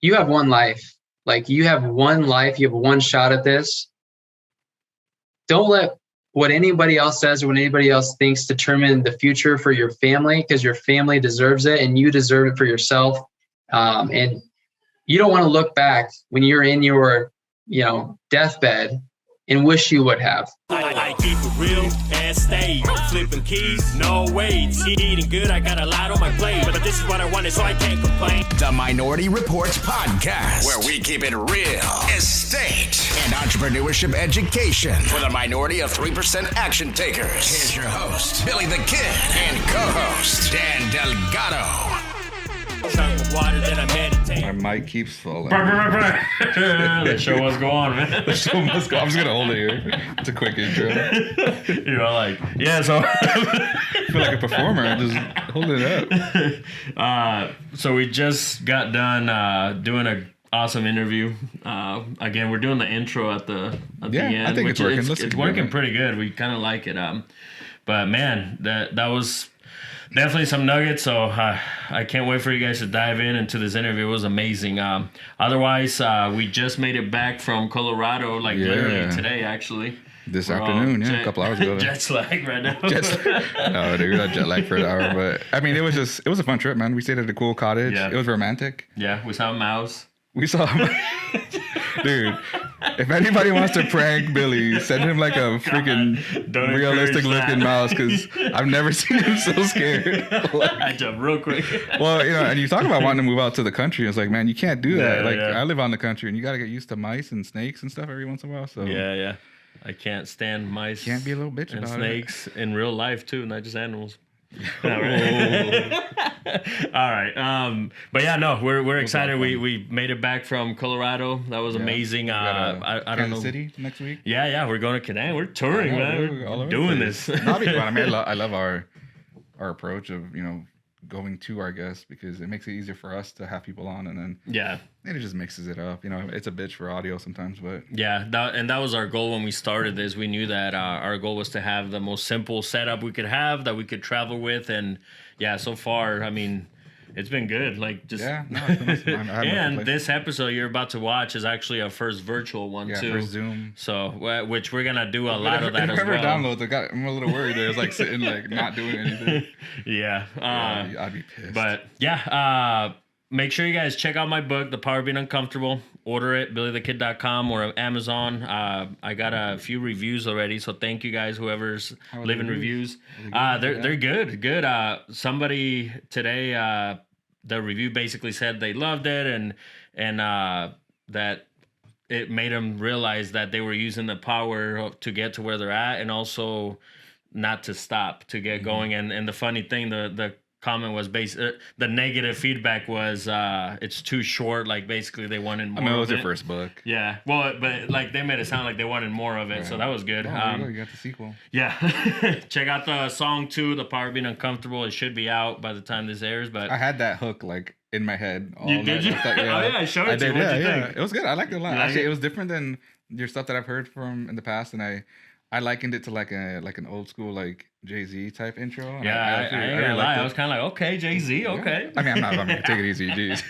you have one life. Like, you have one life. You have one shot at this. Don't let what anybody else says or what anybody else thinks determine the future for your family, because your family deserves it and you deserve it for yourself. And you don't want to look back when you're in your, deathbed and wish you would have. I keep it real and stay flipping keys, no way. Eating good, I got a lot on my plate, but this is what I wanted, so I can't complain. The Minority Reports podcast, where we keep it real, estate, and entrepreneurship education for the minority of 3% action takers. Here's your host, Billy the Kid, and co-host, Dan Delgado. Water, then I meditate. My mic keeps falling. The show must go on, man. The show must go. I'm just gonna hold it here. It's a quick intro. So I feel like a performer. I'm just holding it up. So we just got done doing an awesome interview. Again, we're doing the intro at the end. I think it's working. It's working pretty good. We kind of like it. But man, that was definitely some nuggets, so I can't wait for you guys to dive into this interview. It was amazing. Otherwise, we just made it back from Colorado, literally today, actually. This afternoon, a couple hours ago. Jet lag right now. No, dude, not jet lag for an hour. But, I mean, it was a fun trip, man. We stayed at a cool cottage. Yeah. It was romantic. Yeah, we saw a mouse. Dude, if anybody wants to prank Billy, send him like a freaking realistic looking mouse, because I've never seen him so scared. I jump real quick. Well, and you talk about wanting to move out to the country. It's like, man, you can't do that. I live on the country, and you got to get used to mice and snakes and stuff every once in a while. So yeah. I can't stand mice. Can't be a little bitch and about snakes it. In real life too, not just animals. All right. But yeah, no, we're excited. We made it back from Colorado. That was amazing. I don't know. Kansas City next week. Yeah, we're going to Canadian. We're touring, man. We're doing this. That'll be fun. I mean, I love our approach of going to our guests, because it makes it easier for us to have people on, and then it just mixes it up. It's a bitch for audio sometimes, but that was our goal when we started this. We knew that our goal was to have the most simple setup we could have, that we could travel with, and so far, I mean, it's been good. And this episode you're about to watch is actually our first virtual one too. First Zoom. So, which we're gonna do a lot of that as well. Downloads. I'm a little worried. There, was sitting not doing anything. I'd be pissed. But make sure you guys check out my book, The Power of Being Uncomfortable. Order it, BillyTheKid.com or Amazon. I got a few reviews already, so thank you guys, whoever's leaving reviews. They're good. Somebody today, the review basically said they loved it, and that it made them realize that they were using the power to get to where they're at, and also not to stop, to get going. And the funny thing, the comment was the negative feedback was it's too short. Basically they wanted more. I mean, it was their first book. Yeah, well, but they made it sound like they wanted more of it, so that was good. You got the sequel. Yeah. Check out the song 2, The Power of Being Uncomfortable. It should be out by the time this airs. But I had that hook in my head all night. Did you? Oh yeah, I showed it to you. What'd you think? It was good. I liked it a lot. Yeah, Actually, it was different than your stuff that I've heard from in the past, and I likened it to an old school Jay-Z type intro. I ain't gonna lie. I was kind of like, okay, Jay-Z, okay. I mean, I'm gonna take it easy, jeez.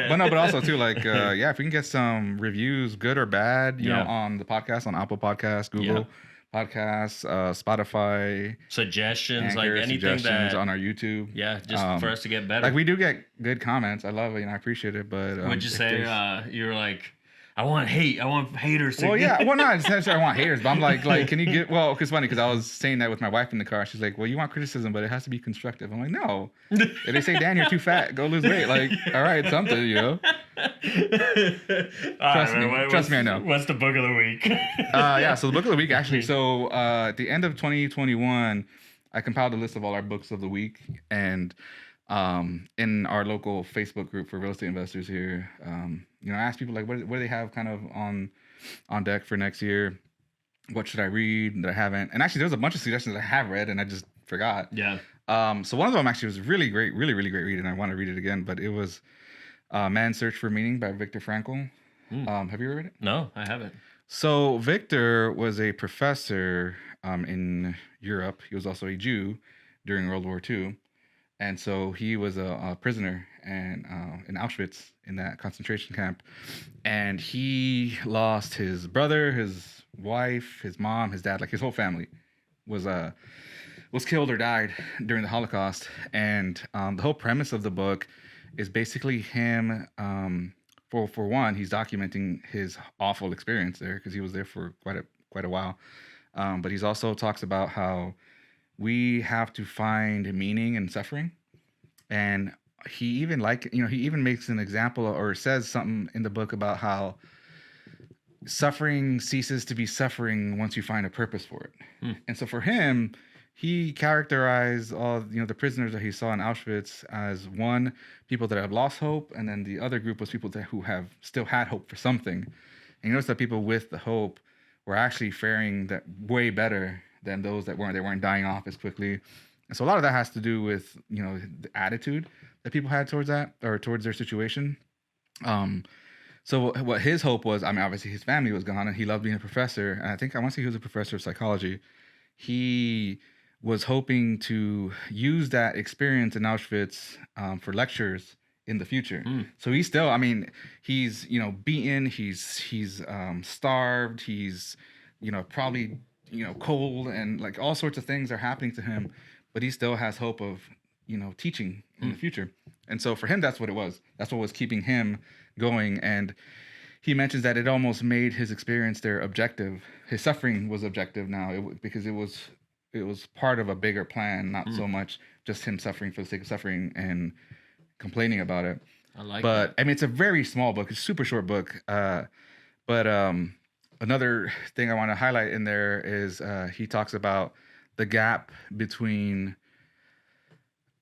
But also too, if we can get some reviews, good or bad, you know, on the podcast, on Apple Podcasts, Google Podcasts, Spotify, suggestions, Anchor, anything that on our YouTube. Yeah, just for us to get better. We do get good comments. I love it, and I appreciate it. But what'd you say? You were like, I want haters to not necessarily I want haters, but I'm like, can you get, it's funny, because I was saying that with my wife in the car. She's like, well, you want criticism, but it has to be constructive. I'm like, no. If they say, Dan, you're too fat, go lose weight. All right, something, Trust me, I know. What's the book of the week? So the book of the week, actually, at the end of 2021, I compiled a list of all our books of the week, and in our local Facebook group for real estate investors here, I asked people what do they have kind of on deck for next year? What should I read that I haven't? And actually, there was a bunch of suggestions that I have read and I just forgot. Yeah. So one of them actually was really great, really, really great read, and I want to read it again. But it was Man's Search for Meaning by Viktor Frankl. Have you ever read it? No, I haven't. So Viktor was a professor in Europe. He was also a Jew during World War II. And so he was a prisoner, and in Auschwitz in that concentration camp, and he lost his brother, his wife, his mom, his dad, like his whole family was killed or died during the Holocaust. And the whole premise of the book is basically him. For one, he's documenting his awful experience there because he was there for quite a while. But he's also talks about how we have to find meaning in suffering. And he even he even makes an example or says something in the book about how suffering ceases to be suffering once you find a purpose for it. And so for him, he characterized all the prisoners that he saw in Auschwitz as one, people that have lost hope, and then the other group was people who have still had hope for something. And you notice that people with the hope were actually faring that way better than those that weren't. They weren't dying off as quickly. And so a lot of that has to do with the attitude that people had towards that or towards their situation. So what his hope was, I mean, obviously his family was gone, and he loved being a professor. And I want to say he was a professor of psychology. He was hoping to use that experience in Auschwitz for lectures in the future. So he's still, I mean, he's beaten, he's starved, he's probably cold, and like all sorts of things are happening to him, but he still has hope of teaching in the future. And so for him, that's what it was. That's what was keeping him going. And he mentions that it almost made his experience there objective. His suffering was objective now because it was part of a bigger plan, not so much just him suffering for the sake of suffering and complaining about it. But I mean, it's a very small book. It's a super short book. But another thing I want to highlight in there is he talks about the gap between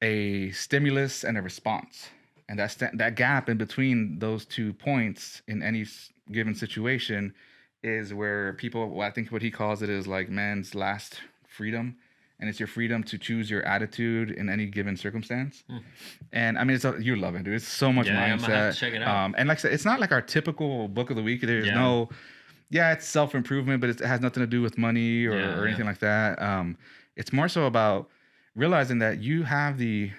a stimulus and a response. And that gap in between those 2 points in any given situation is where people, I think what he calls it is like man's last freedom. And it's your freedom to choose your attitude in any given circumstance. And I mean, you love it, dude. It's so much mindset. I'm gonna have to check it out. And like I said, it's not like our typical book of the week. There's it's self-improvement, but it has nothing to do with money or anything like that. It's more so about realizing that you have the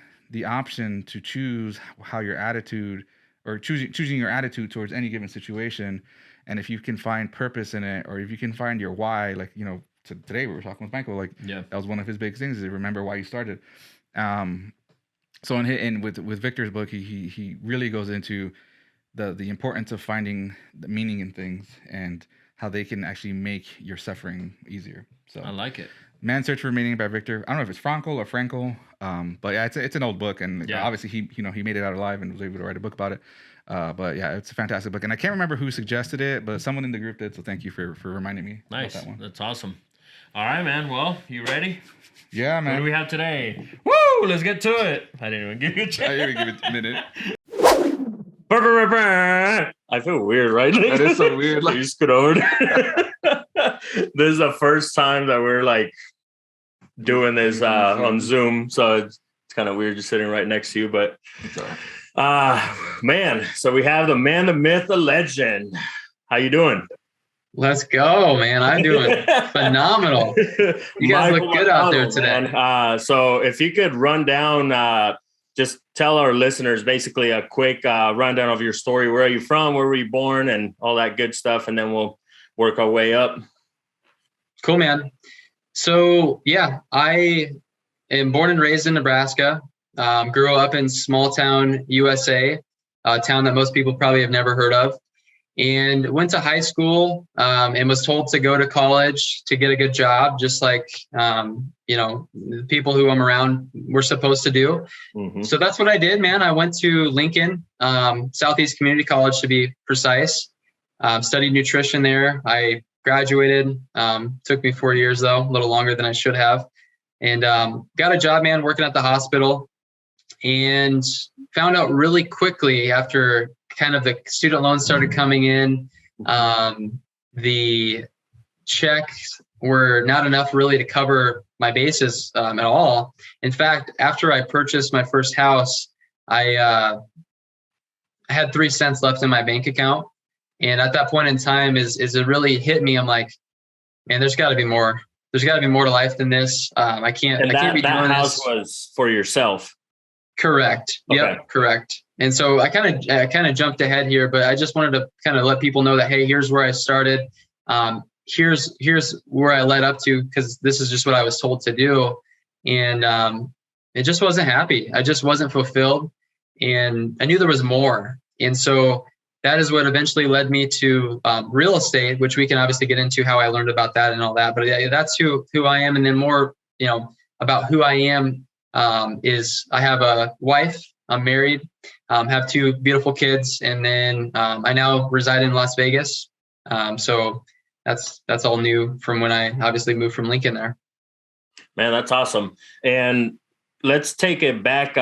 option to choose how your attitude or choosing your attitude towards any given situation. And if you can find purpose in it, or if you can find your why, like, today we were talking with Michael, like that was one of his big things, is to remember why you started. So with Victor's book, he really goes into the importance of finding the meaning in things and how they can actually make your suffering easier. So I like it. Man's Search for Meaning by Victor. I don't know if it's Frankl or Frankel, but yeah, it's an old book, and obviously he made it out alive and was able to write a book about it. But yeah, it's a fantastic book, and I can't remember who suggested it, but someone in the group did. So thank you for reminding me. Nice, about that one. That's awesome. All right, man. Well, you ready? Yeah, man. What do we have today? Woo! Let's get to it. I didn't even give you a chance. I didn't even give it a minute. I feel weird, right? That is so weird. Like, you scoot over. This is the first time that we're like doing this on Zoom, so it's kind of weird just sitting right next to you. But man, so we have the man, the myth, the legend. How you doing? Let's go, man. I'm doing phenomenal. You guys look good out there today. Man. So if you could run down, just tell our listeners basically a quick rundown of your story. Where are you from? Where were you born? And all that good stuff. And then we'll work our way up. Cool, man. So, yeah, I am born and raised in Nebraska. Grew up in small town USA, a town that most people probably have never heard of. And went to high school and was told to go to college to get a good job, just like, the people who I'm around were supposed to do. Mm-hmm. So that's what I did, man. I went to Lincoln, Southeast Community College to be precise, studied nutrition there. I graduated, took me 4 years though, a little longer than I should have. And got a job, man, working at the hospital, and found out really quickly after kind of the student loans started coming in, the checks were not enough really to cover my bases at all. In fact, after I purchased my first house, I had 3 cents left in my bank account. And at that point in time, is it really hit me. I'm like, man, there's got to be more. There's got to be more to life than this. I can't be doing this. That house was for yourself. Correct. Okay. Yep. Correct. And so I kind of jumped ahead here, but I just wanted to kind of let people know that, hey, here's where I started. Here's where I led up to, because this is just what I was told to do. And it just wasn't happy. I just wasn't fulfilled. And I knew there was more. And so that is what eventually led me to real estate, which we can obviously get into how I learned about that and all that. But yeah, that's who I am. And then more, about who I am is I have a wife. I'm married, have 2 beautiful kids, and then I now reside in Las Vegas. So that's all new from when I obviously moved from Lincoln there. Man, that's awesome. And let's take it back.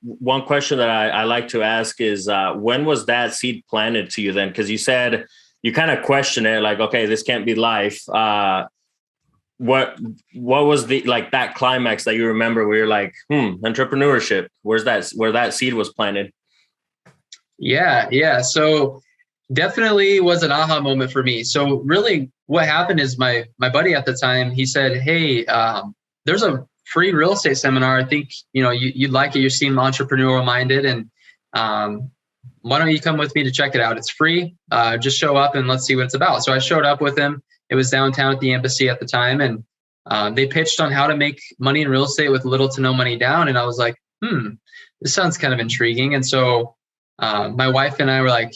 One question that I like to ask is, when was that seed planted to you then? Because you said you kind of question it, like, okay, this can't be life. What was that climax that you remember where you're like, entrepreneurship, where that seed was planted? Yeah. So definitely was an aha moment for me. So really what happened is my buddy at the time, he said, hey, there's a free real estate seminar. I think, you'd like it. You seem entrepreneurial minded, and why don't you come with me to check it out? It's free. Just show up and let's see what it's about. So I showed up with him. It was downtown at the embassy at the time. And they pitched on how to make money in real estate with little to no money down. And I was like, this sounds kind of intriguing. And so my wife and I were like,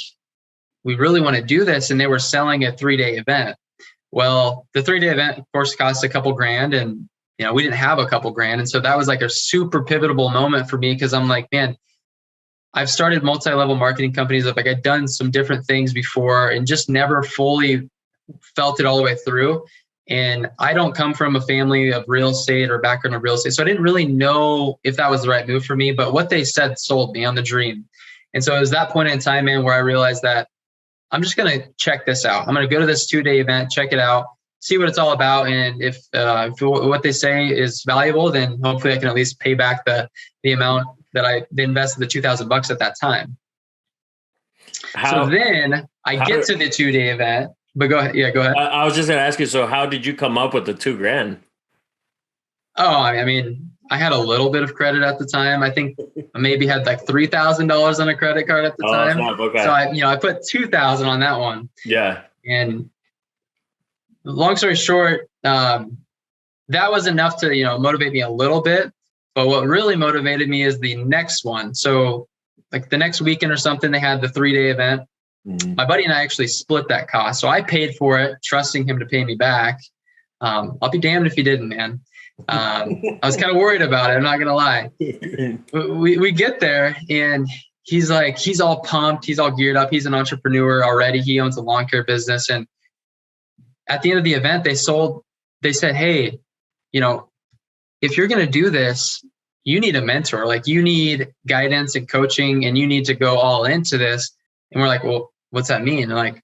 we really want to do this. And they were selling a 3-day event. Well, the 3-day event, of course, cost a couple grand, and we didn't have a couple grand. And so that was like a super pivotal moment for me, because I'm like, man, I've started multi-level marketing companies. I've done some different things before and just never fully felt it all the way through. And I don't come from a family of real estate or background of real estate. So I didn't really know if that was the right move for me, but what they said sold me on the dream. And so it was that point in time, man, where I realized that I'm just going to check this out. I'm going to go to this 2-day event, check it out, see what it's all about. And if what they say is valuable, then hopefully I can at least pay back the amount that I invested, the $2,000 at that time. So then I get to the 2-day event, but go ahead. Yeah, go ahead. I was just going to ask you, so how did you come up with the $2,000? Oh, I mean, I had a little bit of credit at the time. I think I maybe had like $3,000 on a credit card at the time. Okay. So I put $2,000 on that one. Yeah. And long story short, that was enough to, motivate me a little bit. But what really motivated me is the next one. So like the next weekend or something, they had the 3-day event. Mm-hmm. My buddy and I actually split that cost. So I paid for it, trusting him to pay me back. I'll be damned if he didn't, man. I was kind of worried about it. I'm not going to lie. We get there and he's all pumped. He's all geared up. He's an entrepreneur already. He owns a lawn care business. And at the end of the event, they said, hey, if you're going to do this, you need a mentor. Like, you need guidance and coaching, and you need to go all into this. And we're like, well, what's that mean? And they're like,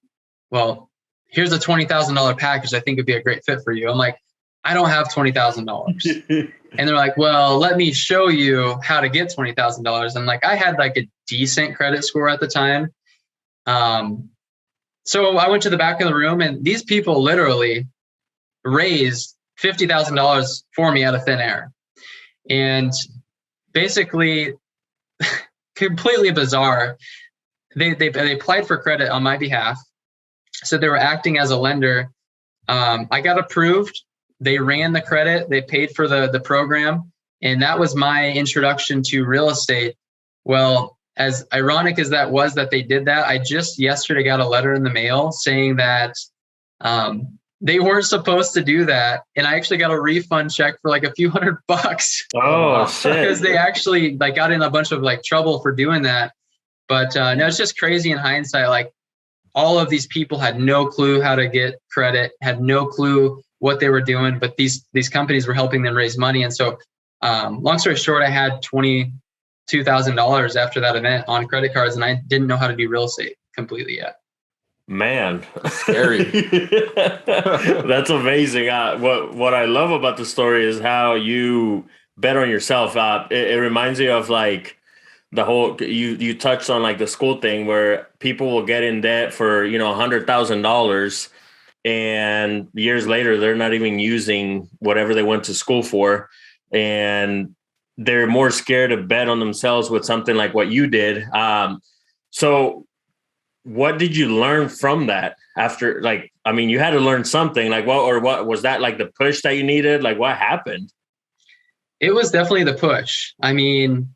well, here's a $20,000 package. I think would be a great fit for you. I'm like, I don't have $20,000. And they're like, well, let me show you how to get $20,000. And like, I had like a decent credit score at the time. So I went to the back of the room, and these people literally raised $50,000 for me out of thin air. And basically completely bizarre. They applied for credit on my behalf. So they were acting as a lender. I got approved. They ran the credit. They paid for the program. And that was my introduction to real estate. Well, as ironic as that was that they did that, I just yesterday got a letter in the mail saying that they weren't supposed to do that. And I actually got a refund check for like a few $100. Oh, shit. Because they actually like got in a bunch of like trouble for doing that. But no, it's just crazy in hindsight. Like, all of these people had no clue how to get credit, had no clue what they were doing, but these companies were helping them raise money. And so long story short, I had $22,000 after that event on credit cards, and I didn't know how to do real estate completely yet. Man, scary. That's amazing. What I love about the story is how you bet on yourself. It reminds me of like the whole, you touched on like the school thing where people will get in debt for, $100,000, and years later, they're not even using whatever they went to school for. And they're more scared to bet on themselves with something like what you did. So what did you learn from that after, like, I mean, you had to learn something, like what was that, like the push that you needed? Like what happened? It was definitely the push. I mean,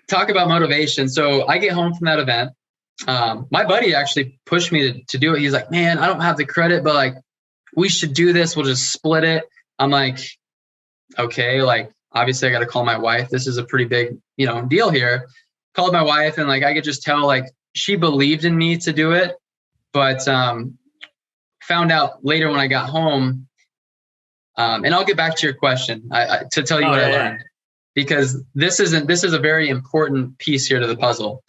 talk about motivation. So I get home from that event. My buddy actually pushed me to do it. He's like, man, I don't have the credit, but like, we should do this. We'll just split it. I'm like, okay, like, obviously I got to call my wife. This is a pretty big, deal here. Called my wife, and like, I could just tell, like, she believed in me to do it, but found out later when I got home. And I'll get back to your question to tell you what I learned, because this is a very important piece here to the puzzle.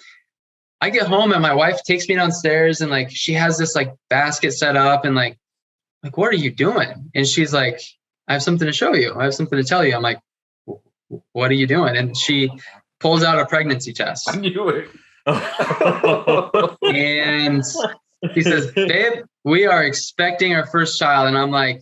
I get home and my wife takes me downstairs, and like, she has this like basket set up, and like, what are you doing? And she's like, I have something to show you. I have something to tell you. I'm like, what are you doing? And she pulls out a pregnancy test. I knew it. And he says, babe, we are expecting our first child. And I'm like,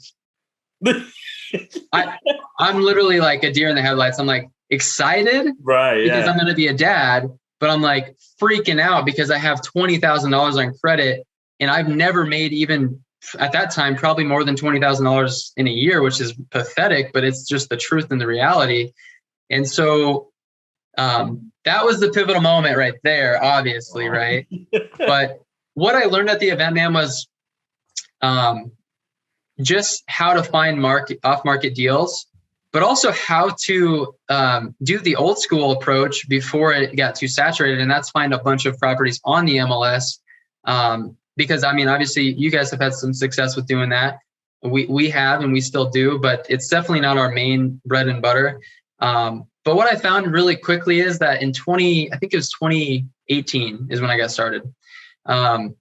I'm literally like a deer in the headlights. I'm like excited, right? Because I'm going to be a dad, but I'm like freaking out because I have $20,000 on credit, and I've never made, even at that time, probably more than $20,000 in a year, which is pathetic, but it's just the truth and the reality. And so that was the pivotal moment right there, obviously, right? But what I learned at the event, man, was just how to find off-market deals, but also how to do the old school approach before it got too saturated, and that's find a bunch of properties on the MLS. Because I mean, obviously, you guys have had some success with doing that. We have, and we still do, but it's definitely not our main bread and butter. But what I found really quickly is that in 2018 is when I got started. I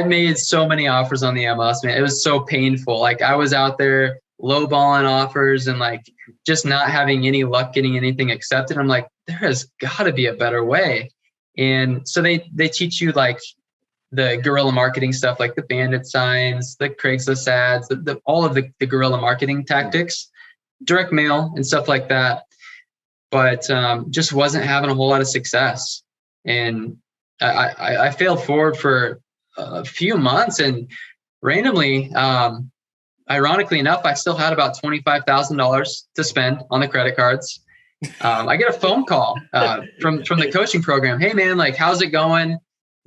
made so many offers on the MLS, man. It was so painful. Like, I was out there lowballing offers and like just not having any luck getting anything accepted. I'm like, there has got to be a better way. And so they teach you like the guerrilla marketing stuff, like the bandit signs, the Craigslist ads, all of the guerrilla marketing tactics, direct mail and stuff like that. But just wasn't having a whole lot of success. And I failed forward for a few months, and randomly, ironically enough, I still had about $25,000 to spend on the credit cards. I get a phone call from the coaching program. Hey man, like, how's it going?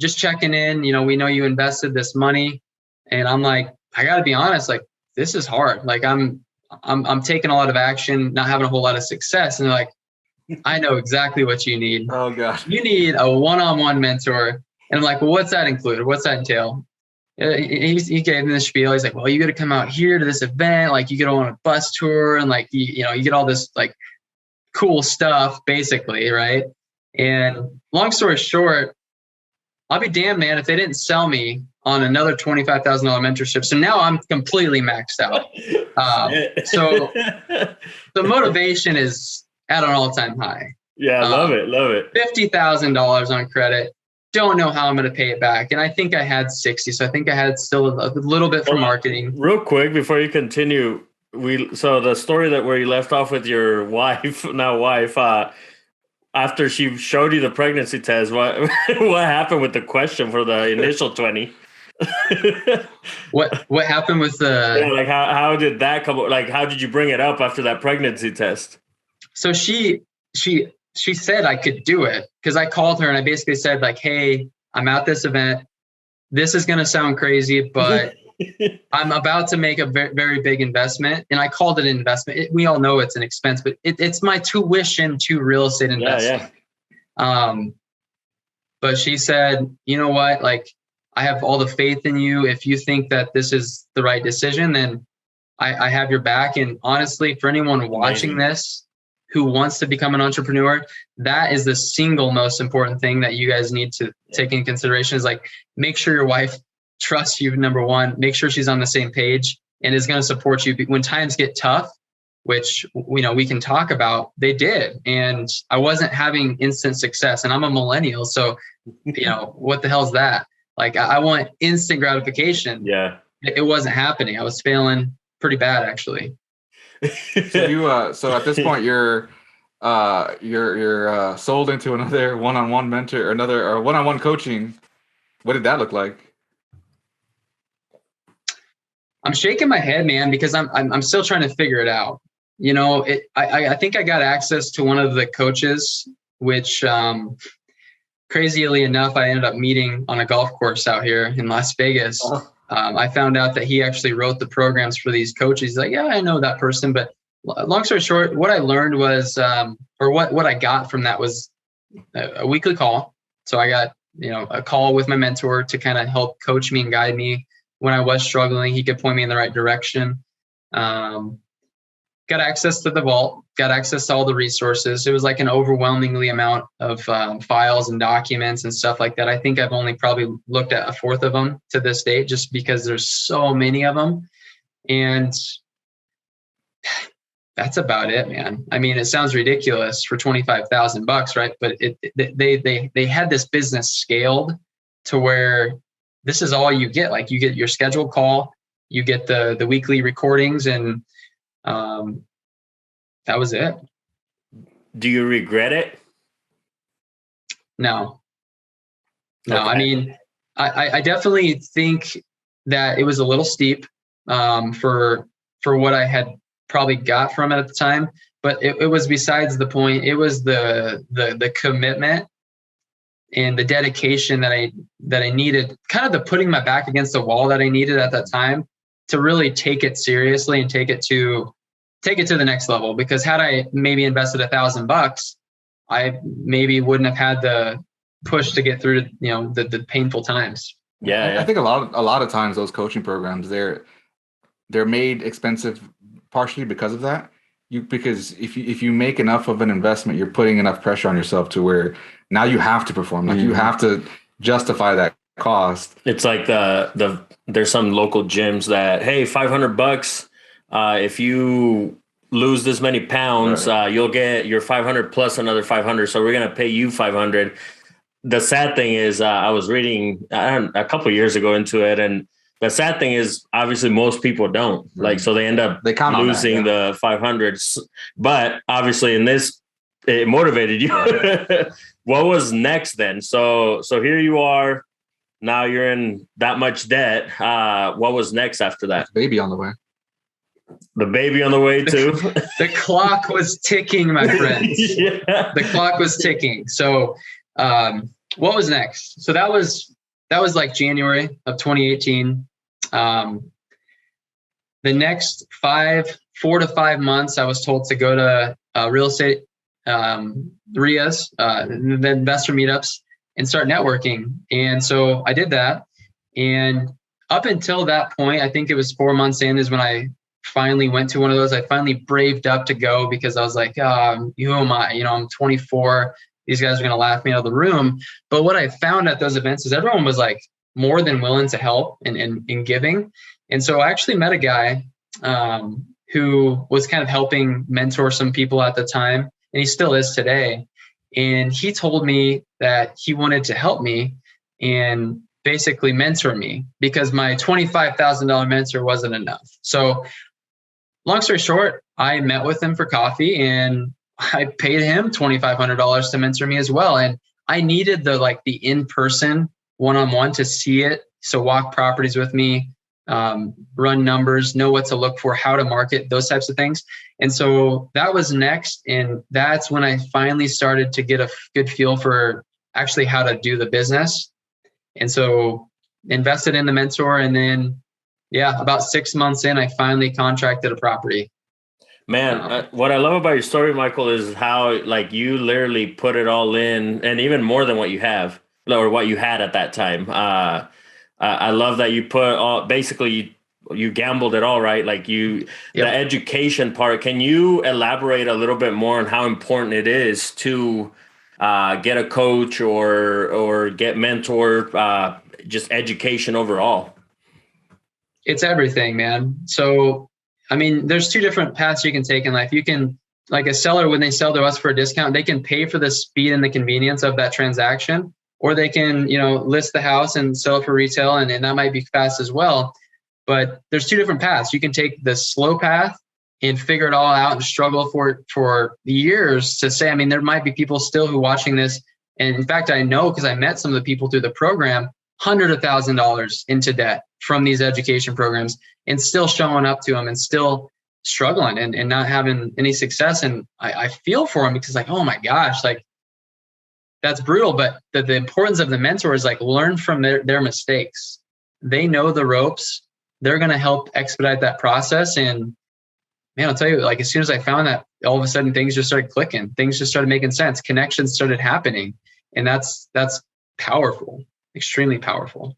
Just checking in. We know you invested this money. And I'm like, I gotta be honest, like, this is hard. Like, I'm taking a lot of action, not having a whole lot of success. And they're like, I know exactly what you need. Oh gosh. You need a one-on-one mentor. And I'm like, well, what's that include? What's that entail? He gave me the spiel. He's like, well, you got to come out here to this event. Like, you get on a bus tour, and like, you get all this like cool stuff, basically. Right. And long story short, I'll be damned, man, if they didn't sell me on another $25,000 mentorship. So now I'm completely maxed out. So the motivation is at an all-time high. Yeah, love it. $50,000 on credit. Don't know how I'm going to pay it back. And I think I had 60. So I think I had still a little bit for marketing. Real quick, before you continue, so the story where you left off with your wife, after she showed you the pregnancy test, what happened with the question for the initial 20? What happened with the like how did that come? Like, how did you bring it up after that pregnancy test? So she said I could do it, because I called her and I basically said, like, hey, I'm at this event. This is going to sound crazy, but I'm about to make a very, very big investment. And I called it an investment. We all know it's an expense, but it's my tuition to real estate investing. Yeah. But she said, you know what? Like, I have all the faith in you. If you think that this is the right decision, then I have your back. And honestly, for anyone watching this who wants to become an entrepreneur, that is the single most important thing that you guys need to take into consideration, is like, make sure your wife trusts you, number one, make sure she's on the same page and is going to support you when times get tough, which, we can talk about. They did. And I wasn't having instant success, and I'm a millennial. So, what the hell's that? Like, I want instant gratification. Yeah. It wasn't happening. I was failing pretty bad, actually. So at this point, you're you're sold into another one-on-one mentor or one-on-one coaching. What did that look like? I'm shaking my head, man, because I'm still trying to figure it out. You know, I think I got access to one of the coaches, which crazily enough, I ended up meeting on a golf course out here in Las Vegas. I found out that he actually wrote the programs for these coaches. He's like, yeah, I know that person. But long story short, what I learned was, or what I got from that was a weekly call. So I got, a call with my mentor to kind of help coach me and guide me when I was struggling. He could point me in the right direction. Got access to the vault, got access to all the resources. It was like an overwhelmingly amount of files and documents and stuff like that. I think I've only probably looked at a fourth of them to this date, just because there's so many of them. And that's about it, man. I mean, it sounds ridiculous for $25,000, right? But they had this business scaled to where this is all you get. Like, you get your scheduled call, you get the weekly recordings, and that was it. Do you regret it? No. Okay. I mean, I definitely think that it was a little steep for what I had probably got from it at the time, but it was besides the point. It was the commitment and the dedication that I needed, kind of the putting my back against the wall that I needed at that time to really take it seriously and take it to the next level. Because had I maybe invested $1,000, I maybe wouldn't have had the push to get through, the painful times. Yeah, I think a lot of times those coaching programs, they're made expensive partially because of that. Because if you make enough of an investment, you're putting enough pressure on yourself to where now you have to perform. Like, you have to justify that cost. It's like there's some local gyms that, hey, $500, if you lose this many pounds, right, you'll get your 500 plus another 500. So we're gonna pay you 500. The sad thing is, I was reading a couple of years ago into it, and the sad thing is, obviously, most people don't. Like, so they end up losing the 500s. But obviously, in this, it motivated you. Right. What was next then? So here you are. Now you're in that much debt. What was next after that? Baby on the way. The baby on the way too. The clock was ticking, my friends. Yeah. The clock was ticking. So what was next? So that was like January of 2018. The next 4 to 5 months, I was told to go to real estate RIAs, the investor meetups, and start networking. And so I did that. And up until that point, I think it was 4 months in, is when I finally went to one of those. I finally braved up to go, because I was like, who am I? I'm 24. These guys are going to laugh me out of the room. But what I found at those events is everyone was like more than willing to help and in giving. And so I actually met a guy who was kind of helping mentor some people at the time, and he still is today. And he told me that he wanted to help me and basically mentor me, because my $25,000 mentor wasn't enough. So long story short, I met with him for coffee, and I paid him $2,500 to mentor me as well. And I needed the in-person one-on-one to see it. So walk properties with me, run numbers, know what to look for, how to market, those types of things. And so that was next. And that's when I finally started to get a good feel for actually how to do the business. And so invested in the mentor. And then, about 6 months in, I finally contracted a property. Man, what I love about your story, Michael, is how you literally put it all in, and even more than what you have or what you had at that time. I love that you put all, basically you gambled it all, right? The education part. Can you elaborate a little bit more on how important it is to get a coach or get mentor, just education overall? It's everything, man. So, I mean, there's two different paths you can take in life. You can, like a seller, when they sell to us for a discount, they can pay for the speed and the convenience of that transaction, or they can, list the house and sell it for retail, and that might be fast as well. But there's two different paths. You can take the slow path and figure it all out and struggle for years to say, I mean, there might be people still who watching this. And in fact, I know, because I met some of the people through the program, $100,000 into debt from these education programs, and still showing up to them and still struggling and not having any success. And I feel for them, because like, oh my gosh, like that's brutal. But the importance of the mentor is like, learn from their mistakes. They know the ropes. They're going to help expedite that process. And man, I'll tell you, like, as soon as I found that, all of a sudden things just started clicking. Things just started making sense. Connections started happening. And that's powerful, extremely powerful.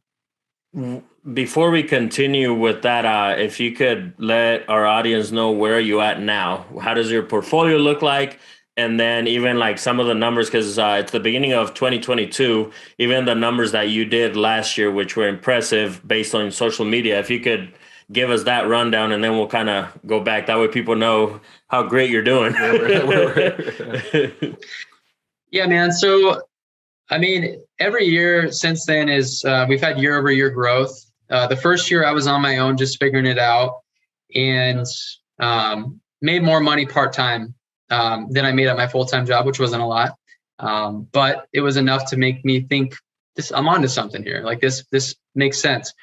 Before we continue with that, if you could let our audience know where you at now, how does your portfolio look like? And then even like some of the numbers, because it's the beginning of 2022, even the numbers that you did last year, which were impressive based on social media, if you could give us that rundown, and then we'll kind of go back. That way people know how great you're doing. Yeah, man. So, I mean, every year since then is we've had year over year growth. The first year I was on my own, just figuring it out, and made more money part-time than I made at my full-time job, which wasn't a lot. But it was enough to make me think, I'm onto something here. Like this makes sense.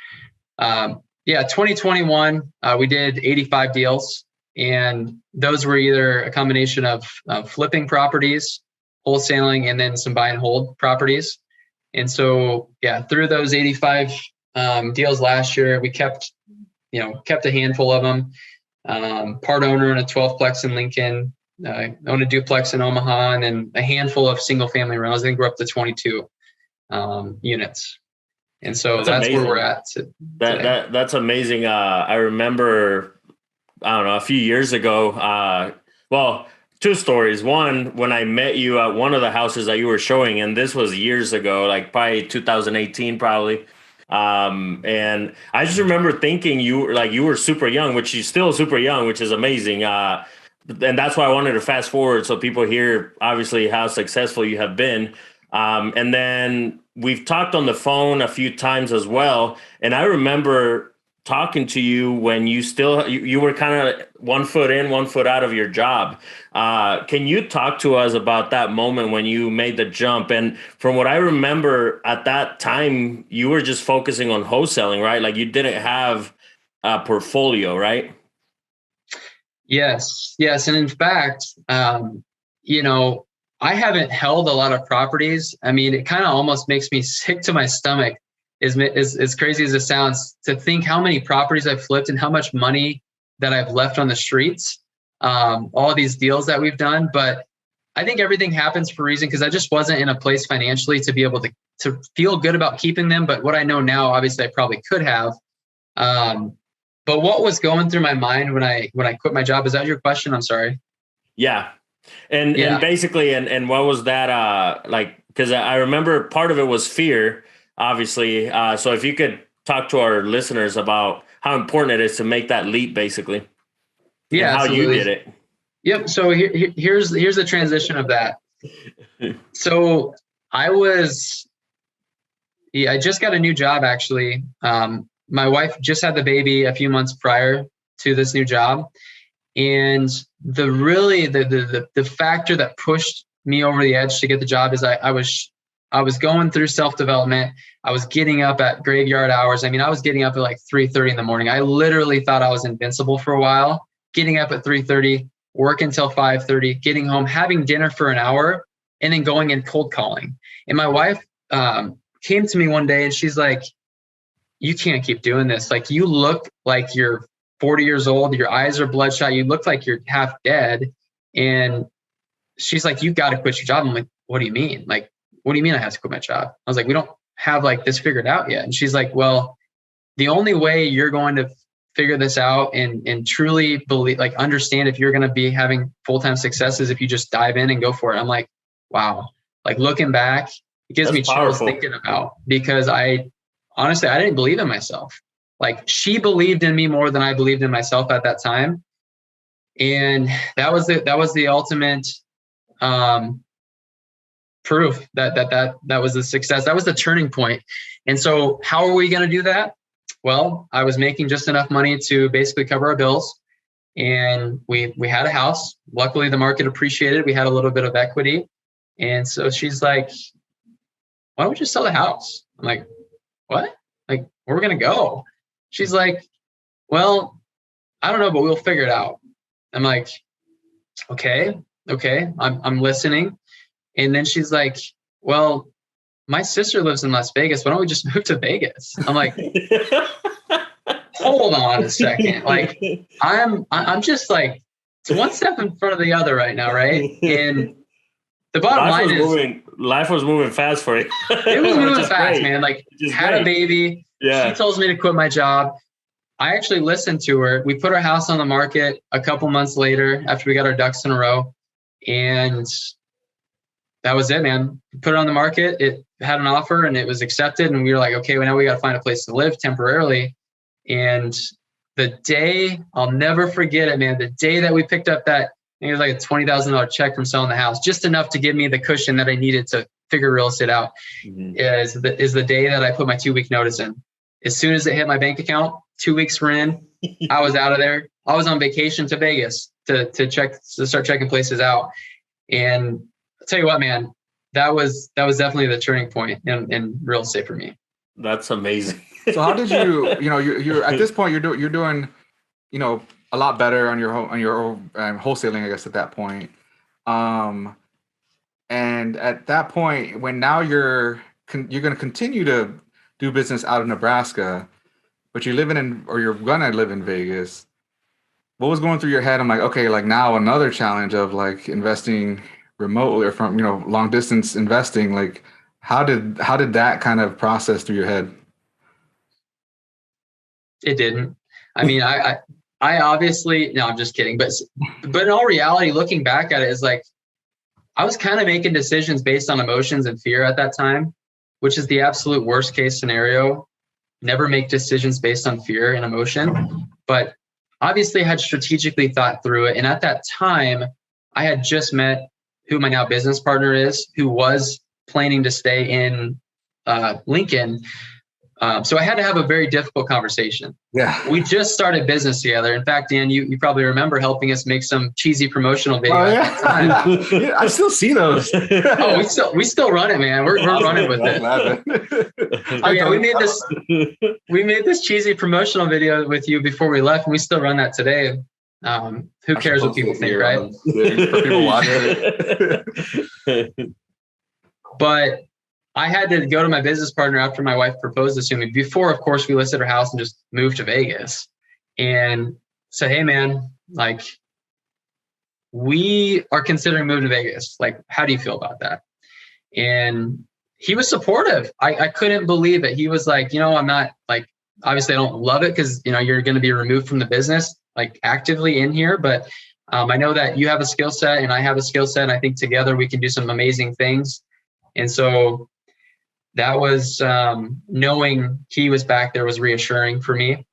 2021, we did 85 deals, and those were either a combination of flipping properties, wholesaling, and then some buy and hold properties. And so, through those 85 deals last year, we kept a handful of them. Part owner in a 12-plex in Lincoln, own a duplex in Omaha, and then a handful of single-family rentals. I think we're up to 22 units. And so that's where we're at today. That's amazing. I remember, I don't know, a few years ago, two stories. One, when I met you at one of the houses that you were showing, and this was years ago, like probably 2018, probably. And I just remember thinking you were super young, which you're still super young, which is amazing. And that's why I wanted to fast forward so people hear obviously how successful you have been. And then we've talked on the phone a few times as well. And I remember talking to you when you were kind of 1 foot in, 1 foot out of your job. Can you talk to us about that moment when you made the jump? And from what I remember at that time, you were just focusing on wholesaling, right? Like you didn't have a portfolio, right? Yes. And in fact, I haven't held a lot of properties. I mean, it kind of almost makes me sick to my stomach, as crazy as it sounds, to think how many properties I've flipped and how much money that I've left on the streets, all these deals that we've done. But I think everything happens for a reason, because I just wasn't in a place financially to be able to feel good about keeping them. But what I know now, obviously, I probably could have. But what was going through my mind when I quit my job? Is that your question? I'm sorry. Yeah. And basically, and what was that like? Because I remember part of it was fear, obviously. So if you could talk to our listeners about how important it is to make that leap, basically. Yeah, and how absolutely. you did it. Yep. So here's the transition of that. So I just got a new job, actually. My wife just had the baby a few months prior to this new job. And the factor that pushed me over the edge to get the job is I was going through self-development. I was getting up at graveyard hours. I mean, I was getting up at like 3:30 in the morning. I literally thought I was invincible for a while, getting up at 3:30, working until 5:30, getting home, having dinner for an hour, and then going and cold calling. And my wife came to me one day and she's like, "You can't keep doing this. Like, you look like you're 40 years old. Your eyes are bloodshot. You look like you're half dead." And she's like, "You got to quit your job." I'm like, "What do you mean? Like, what do you mean I have to quit my job?" I was like, "We don't have like this figured out yet." And she's like, "Well, the only way you're going to figure this out and truly believe, like understand if you're going to be having full-time success is if you just dive in and go for it." I'm like, wow. Like, looking back, it gives me chills thinking about, because honestly, I didn't believe in myself. Like, she believed in me more than I believed in myself at that time. And that was the ultimate proof that was the success. That was the turning point. And so how are we going to do that? Well, I was making just enough money to basically cover our bills. and we had a house. Luckily, the market appreciated. We had a little bit of equity. And so she's like, why don't we just sell the house? I'm like, what? Like, where are we going to go? She's like, well, I don't know, but we'll figure it out. I'm like, okay, I'm listening. And then she's like, well, my sister lives in Las Vegas. Why don't we just move to Vegas? I'm like, hold on a second. Like, I'm just like, it's one step in front of the other right now, right? And the bottom line is, life was moving fast for you. It was moving fast, man. Like, had a baby. Yeah. She tells me to quit my job. I actually listened to her. We put our house on the market a couple months later after we got our ducks in a row. And that was it, man. We put it on the market. It had an offer and it was accepted. And we were like, okay, well, now we got to find a place to live temporarily. And the day, I'll never forget it, man. The day that we picked up that, I think it was like a $20,000 check from selling the house, just enough to give me the cushion that I needed to figure real estate out, is the day that I put my 2-week notice in. As soon as it hit my bank account, 2 weeks were in, I was out of there. I was on vacation to Vegas to start checking places out. And I'll tell you what, man, that was definitely the turning point in real estate for me. That's amazing. So how did you're at this point, you're doing, a lot better on your wholesaling, I guess, at that point. And at that point, when now you're going to continue to do business out of Nebraska, but you're gonna live in Vegas. What was going through your head? I'm like, okay, like now another challenge of like investing remotely or from, long distance investing. Like, how did that kind of process through your head? It didn't. I mean, I obviously, no, I'm just kidding. But in all reality, looking back at it, is like, I was kind of making decisions based on emotions and fear at that time, which is the absolute worst case scenario. Never make decisions based on fear and emotion. But obviously I had strategically thought through it. And at that time, I had just met who my now business partner is, who was planning to stay in Lincoln. So I had to have a very difficult conversation. Yeah. We just started business together. In fact, Dan, you probably remember helping us make some cheesy promotional videos at the time. Yeah, I still see those. Oh, we still run it, man. We're running with it. Oh yeah, we made this cheesy promotional video with you before we left, and we still run that today. Who cares what people think, right? For people watching it. But I had to go to my business partner after my wife proposed this to me. Before, of course, we listed our house and just moved to Vegas, and said, hey, man, like, we are considering moving to Vegas. Like, how do you feel about that? And he was supportive. I couldn't believe it. He was like, I'm not, like, obviously I don't love it because, you're going to be removed from the business, like, actively in here. But I know that you have a skill set and I have a skill set. And I think together we can do some amazing things. And so that was, knowing he was back there was reassuring for me.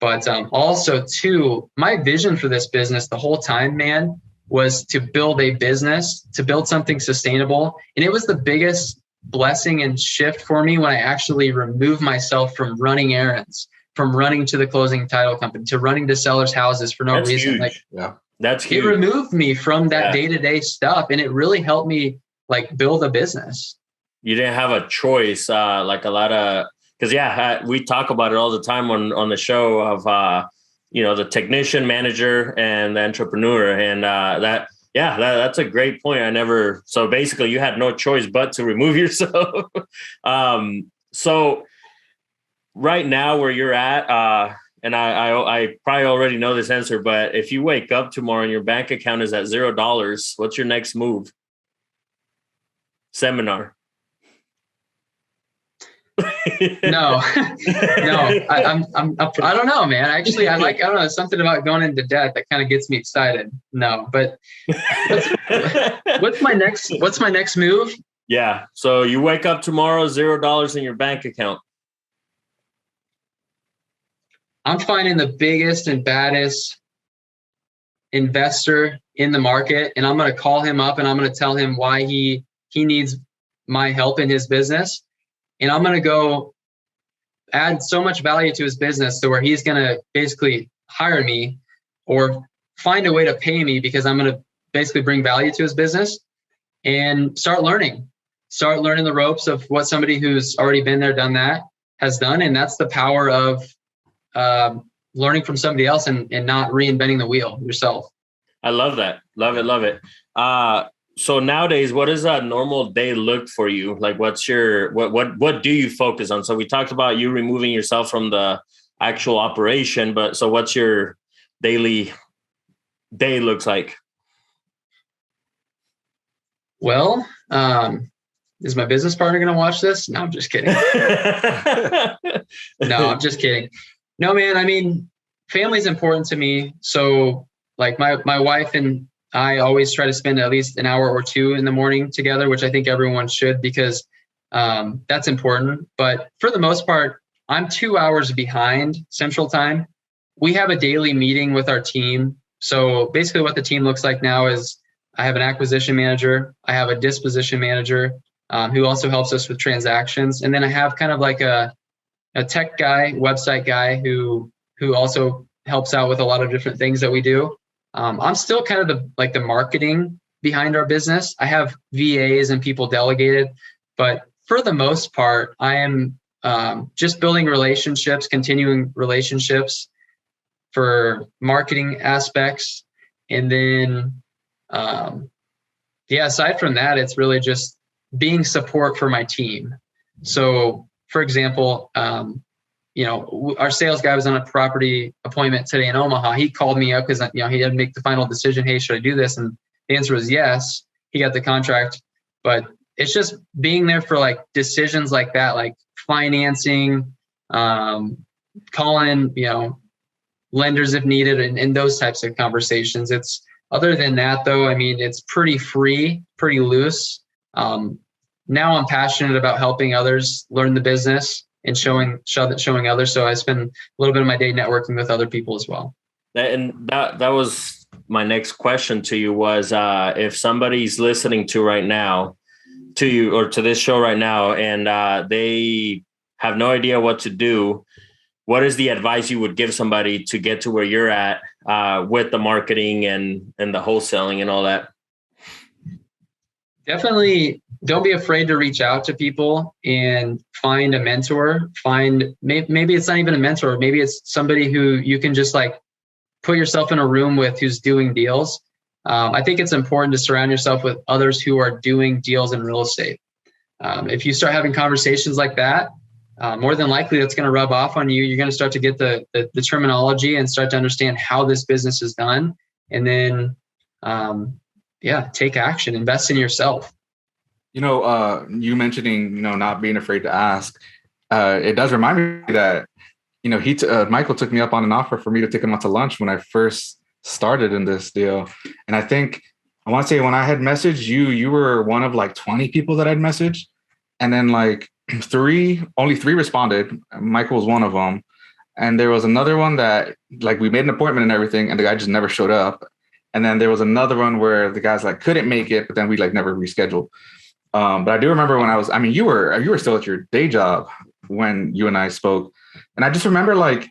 But also, too, my vision for this business the whole time, man, was to build a business, to build something sustainable. And it was the biggest blessing and shift for me when I actually removed myself from running errands, from running to the closing title company, to running to sellers' houses for no reason. Huge. Like, yeah, that's huge. It removed me from that day-to-day stuff, and it really helped me, like, build a business. You didn't have a choice, like a lot of, because we talk about it all the time on the show of the technician, manager, and the entrepreneur, and that's a great point. So basically you had no choice but to remove yourself. So right now where you're at, and I probably already know this answer, but if you wake up tomorrow and your bank account is at $0, what's your next move? Seminar. No, I don't know, man. Actually, I don't know, something about going into debt that kind of gets me excited. No, but what's my next move? Yeah. So you wake up tomorrow, $0 in your bank account. I'm finding the biggest and baddest investor in the market, and I'm going to call him up and I'm going to tell him why he needs my help in his business. And I'm going to go add so much value to his business to where he's going to basically hire me or find a way to pay me because I'm going to basically bring value to his business, and start learning the ropes of what somebody who's already been there, done that has done. And that's the power of learning from somebody else and not reinventing the wheel yourself. I love that. Love it. So nowadays, what does a normal day look for you? Like, what's your, what do you focus on? So we talked about you removing yourself from the actual operation, but so what's your daily day looks like? Well, is my business partner going to watch this? No, I'm just kidding. No, I'm just kidding. No, man. I mean, family's important to me. So like my wife and I always try to spend at least an hour or two in the morning together, which I think everyone should, because that's important. But for the most part, I'm 2 hours behind Central Time. We have a daily meeting with our team. So basically what the team looks like now is I have an acquisition manager. I have a disposition manager who also helps us with transactions. And then I have kind of like a tech guy, website guy who also helps out with a lot of different things that we do. I'm still kind of the marketing behind our business. I have VAs and people delegated, but for the most part, I am just building relationships, continuing relationships for marketing aspects. And then, aside from that, it's really just being support for my team. So for example, our sales guy was on a property appointment today in Omaha. He called me up because, he had to make the final decision. Hey, should I do this? And the answer was yes. He got the contract, but it's just being there for like decisions like that, like financing, calling, lenders if needed, and those types of conversations. It's other than that though, I mean, it's pretty free, pretty loose. Now I'm passionate about helping others learn the business and showing others. So I spend a little bit of my day networking with other people as well. And that was my next question to you was, if somebody's listening to right now, to you or to this show right now, and they have no idea what to do, what is the advice you would give somebody to get to where you're at with the marketing and the wholesaling and all that? Definitely don't be afraid to reach out to people and find a mentor. Maybe it's not even a mentor. Maybe it's somebody who you can just like put yourself in a room with who's doing deals. I think it's important to surround yourself with others who are doing deals in real estate. If you start having conversations like that, more than likely that's going to rub off on you. You're going to start to get the terminology and start to understand how this business is done. And then, take action, invest in yourself. You mentioning, not being afraid to ask, it does remind me that, Michael took me up on an offer for me to take him out to lunch when I first started in this deal. And I want to say when I had messaged you, you were one of like 20 people that I'd messaged. And then like only three responded. Michael was one of them. And there was another one that like we made an appointment and everything, and the guy just never showed up. And then there was another one where the guys like couldn't make it, but then we like never rescheduled. But I do remember when you were still at your day job when you and I spoke. And I just remember like,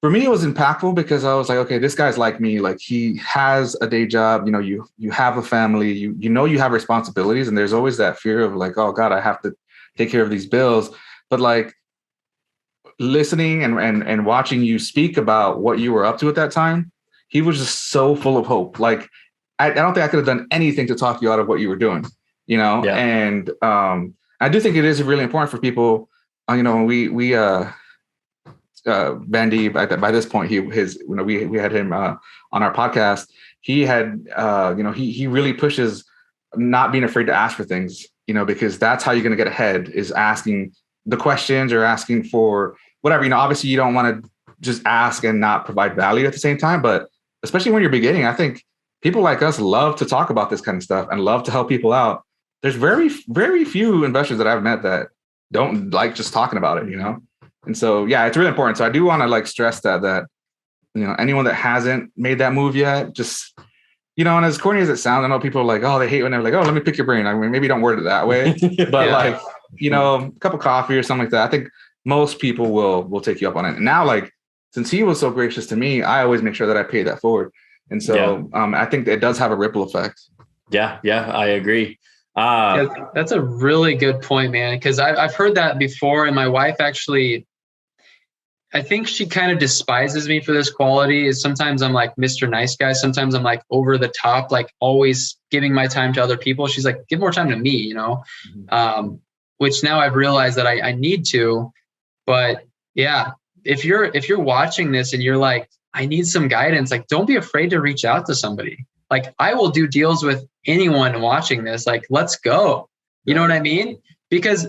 for me, it was impactful because I was like, okay, this guy's like me. Like he has a day job, you have a family, you have responsibilities. And there's always that fear of like, oh God, I have to take care of these bills. But like listening and watching you speak about what you were up to at that time, he was just so full of hope. Like, I don't think I could have done anything to talk you out of what you were doing, Yeah. And I do think it is really important for people, we Bandy, by this point, we had him on our podcast. He had, he really pushes not being afraid to ask for things, because that's how you're going to get ahead, is asking the questions or asking for whatever. Obviously you don't want to just ask and not provide value at the same time, but especially when you're beginning, I think people like us love to talk about this kind of stuff and love to help people out. There's very, very few investors that I've met that don't like just talking about it, And so, yeah, it's really important. So I do want to like stress that, anyone that hasn't made that move yet, just, and as corny as it sounds, I know people are like, oh, they hate when they're like, oh, let me pick your brain. I mean, maybe don't word it that way, but like, a cup of coffee or something like that. I think most people will take you up on it. And now, like, since he was so gracious to me, I always make sure that I pay that forward. And so I think it does have a ripple effect. Yeah, I agree. That's a really good point, man, because I've heard that before. And my wife actually, I think she kind of despises me for this quality. Is sometimes I'm like Mr. Nice Guy. Sometimes I'm like over the top, like always giving my time to other people. She's like, give more time to me, you know, which now I've realized that I need to. But yeah, if you're watching this and you're like, I need some guidance, like don't be afraid to reach out to somebody. Like I will do deals with anyone watching this. Like, let's go. You know what I mean? Because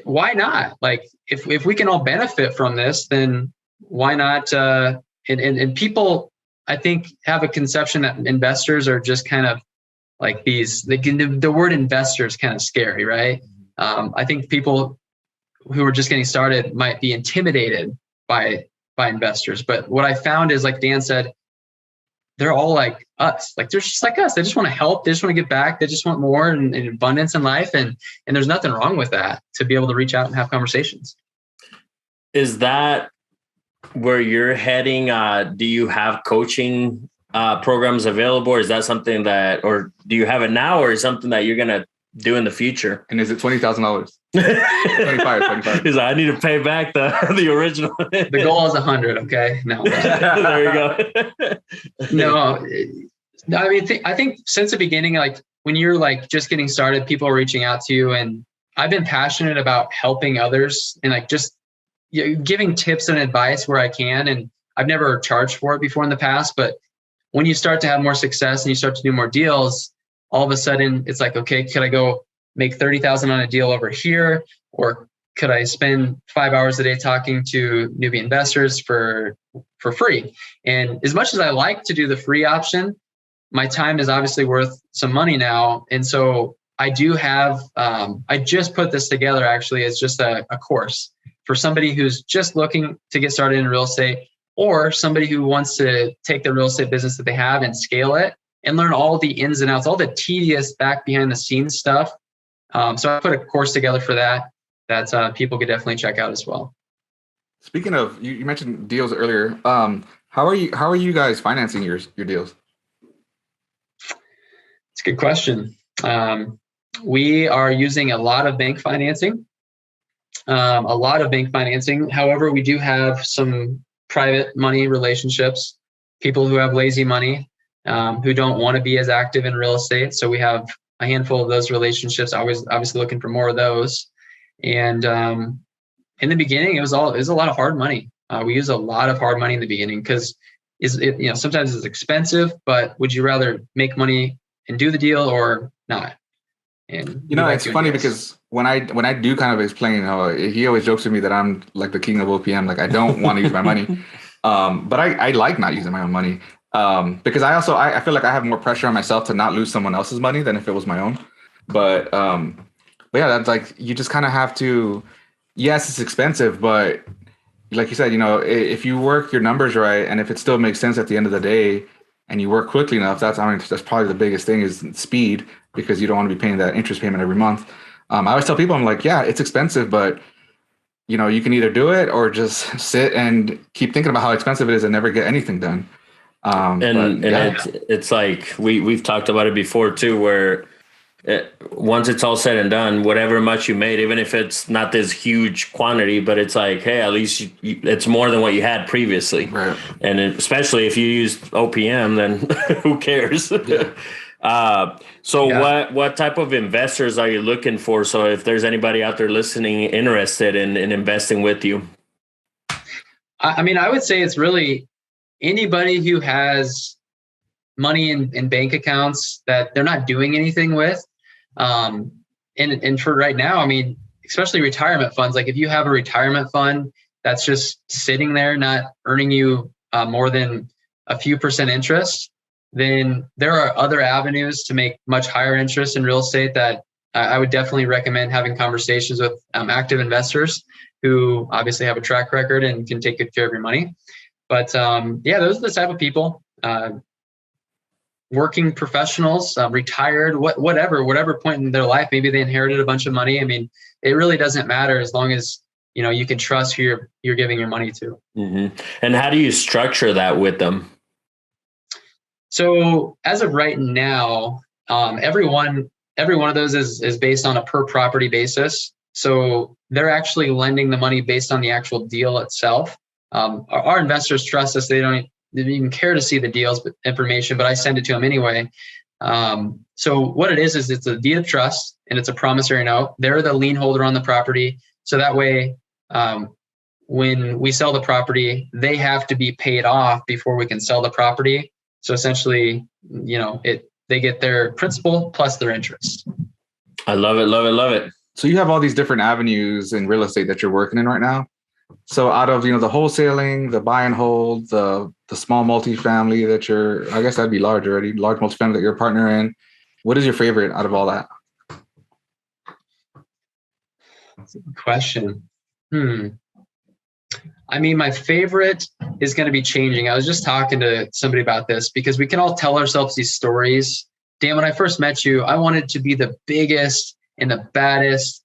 why not? Like if we can all benefit from this, then why not? And people, I think, have a conception that investors are just kind of like the word investor is kind of scary, right? I think people who are just getting started might be intimidated by investors. But what I found is, like Dan said, they're all like us. Like they're just like us. They just want to help. They just want to give back. They just want more and abundance in life. And there's nothing wrong with that, to be able to reach out and have conversations. Is that where you're heading? Do you have coaching programs available? Or is that something that, or do you have it now, or is something that you're going to do in the future? And is it $20,000? 25. He's like, I need to pay back the original. The goal is 100. Okay. No. There you go. No. I mean, I think since the beginning, like when you're like just getting started, people are reaching out to you, and I've been passionate about helping others and like just giving tips and advice where I can. And I've never charged for it before in the past, but when you start to have more success and you start to do more deals, all of a sudden it's like, okay, could I go make 30,000 on a deal over here? Or could I spend 5 hours a day talking to newbie investors for free? And as much as I like to do the free option, my time is obviously worth some money now. And so I do have, I just put this together actually as just a course for somebody who's just looking to get started in real estate, or somebody who wants to take the real estate business that they have and scale it and learn all the ins and outs, all the tedious back behind the scenes stuff. So I put a course together for that people could definitely check out as well. Speaking of, you mentioned deals earlier. How are you guys financing your deals? It's a good question. We are using a lot of bank financing. However, we do have some private money relationships, people who have lazy money, who don't want to be as active in real estate. So we have a handful of those relationships. Obviously looking for more of those. And in the beginning, it was a lot of hard money. We use a lot of hard money in the beginning because sometimes it's expensive, but would you rather make money and do the deal or not? And it's funny because when I do kind of explain how he always jokes with me that I'm like the king of OPM, like I don't want to use my money, but I like not using my own money because I feel like I have more pressure on myself to not lose someone else's money than if it was my own. But yeah, that's like you just kind of have to. Yes, it's expensive, but like you said, if you work your numbers right, and if it still makes sense at the end of the day, and you work quickly enough, that's probably the biggest thing is speed, because you don't want to be paying that interest payment every month. I always tell people, I'm like, yeah, it's expensive, but you can either do it or just sit and keep thinking about how expensive it is and never get anything done. It's like we've talked about it before too, where once it's all said and done, whatever much you made, even if it's not this huge quantity, but it's like, hey, at least it's more than what you had previously. Right. And especially if you use OPM, then who cares? Yeah. What type of investors are you looking for? So if there's anybody out there listening interested in investing with you. I mean, I would say it's really anybody who has money in bank accounts that they're not doing anything with. And for right now, I mean, especially retirement funds, like if you have a retirement fund that's just sitting there, not earning you more than a few % interest, then there are other avenues to make much higher interest in real estate that I would definitely recommend having conversations with active investors who obviously have a track record and can take good care of your money. But yeah, those are the type of people, working professionals, retired, whatever point in their life, maybe they inherited a bunch of money. I mean, it really doesn't matter as long as, you can trust who you're giving your money to. Mm-hmm. And how do you structure that with them? So as of right now, every one of those is based on a per property basis. So they're actually lending the money based on the actual deal itself. Our investors trust us. They don't even care to see the deals information, but I send it to them anyway. So what it is it's a deed of trust and it's a promissory note. They're the lien holder on the property. So that way, when we sell the property, they have to be paid off before we can sell the property. So essentially, they get their principal plus their interest. I love it, love it, love it. So you have all these different avenues in real estate that you're working in right now. So out of, the wholesaling, the buy and hold, the small multifamily that I guess that'd be large already, large multifamily that you're a partner in. What is your favorite out of all that? That's a good question. I mean, my favorite is going to be changing. I was just talking to somebody about this because we can all tell ourselves these stories. Dan, when I first met you, I wanted to be the biggest and the baddest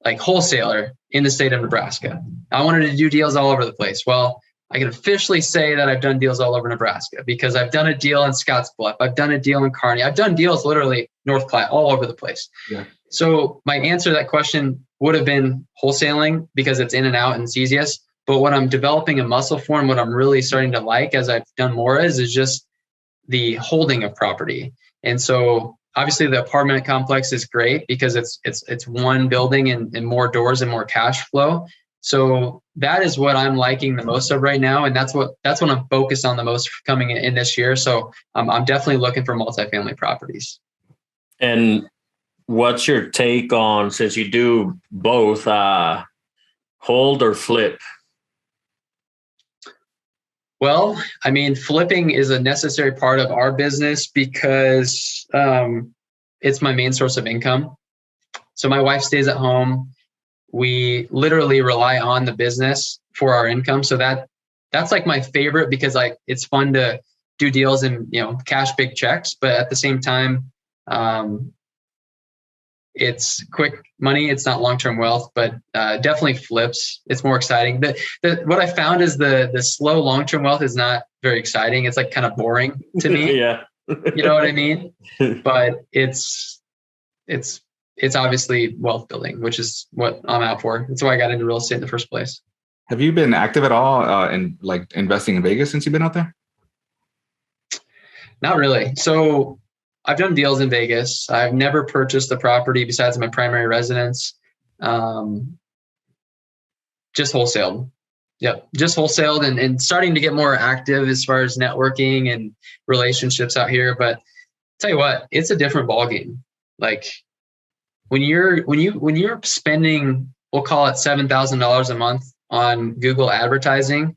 wholesaler in the state of Nebraska. I wanted to do deals all over the place. Well, I can officially say that I've done deals all over Nebraska because I've done a deal in Scottsbluff. I've done a deal in Kearney. I've done deals literally North Platte, all over the place. Yeah. So my answer to that question would have been wholesaling because it's in and out and it's easiest. But what I'm developing a muscle for and what I'm really starting to like as I've done more is just the holding of property. And so obviously the apartment complex is great because it's one building and more doors and more cash flow. So that is what I'm liking the most of right now. And that's what I'm focused on the most coming in this year. So I'm definitely looking for multifamily properties. And what's your take on, since you do both, hold or flip? Well, I mean, flipping is a necessary part of our business because it's my main source of income. So my wife stays at home. We literally rely on the business for our income. So that's like my favorite because it's fun to do deals and, cash big checks. But at the same time, it's quick money. It's not long-term wealth, but definitely flips. It's more exciting. What I found is the slow long-term wealth is not very exciting. It's kind of boring to me. Yeah. You know what I mean? But it's obviously wealth building, which is what I'm out for. That's why I got into real estate in the first place. Have you been active at all in investing in Vegas since you've been out there? Not really. So I've done deals in Vegas. I've never purchased a property besides my primary residence. Just wholesaled. Yep. Just wholesaled and starting to get more active as far as networking and relationships out here. But tell you what, it's a different ballgame. When you're spending, we'll call it $7,000 a month on Google advertising,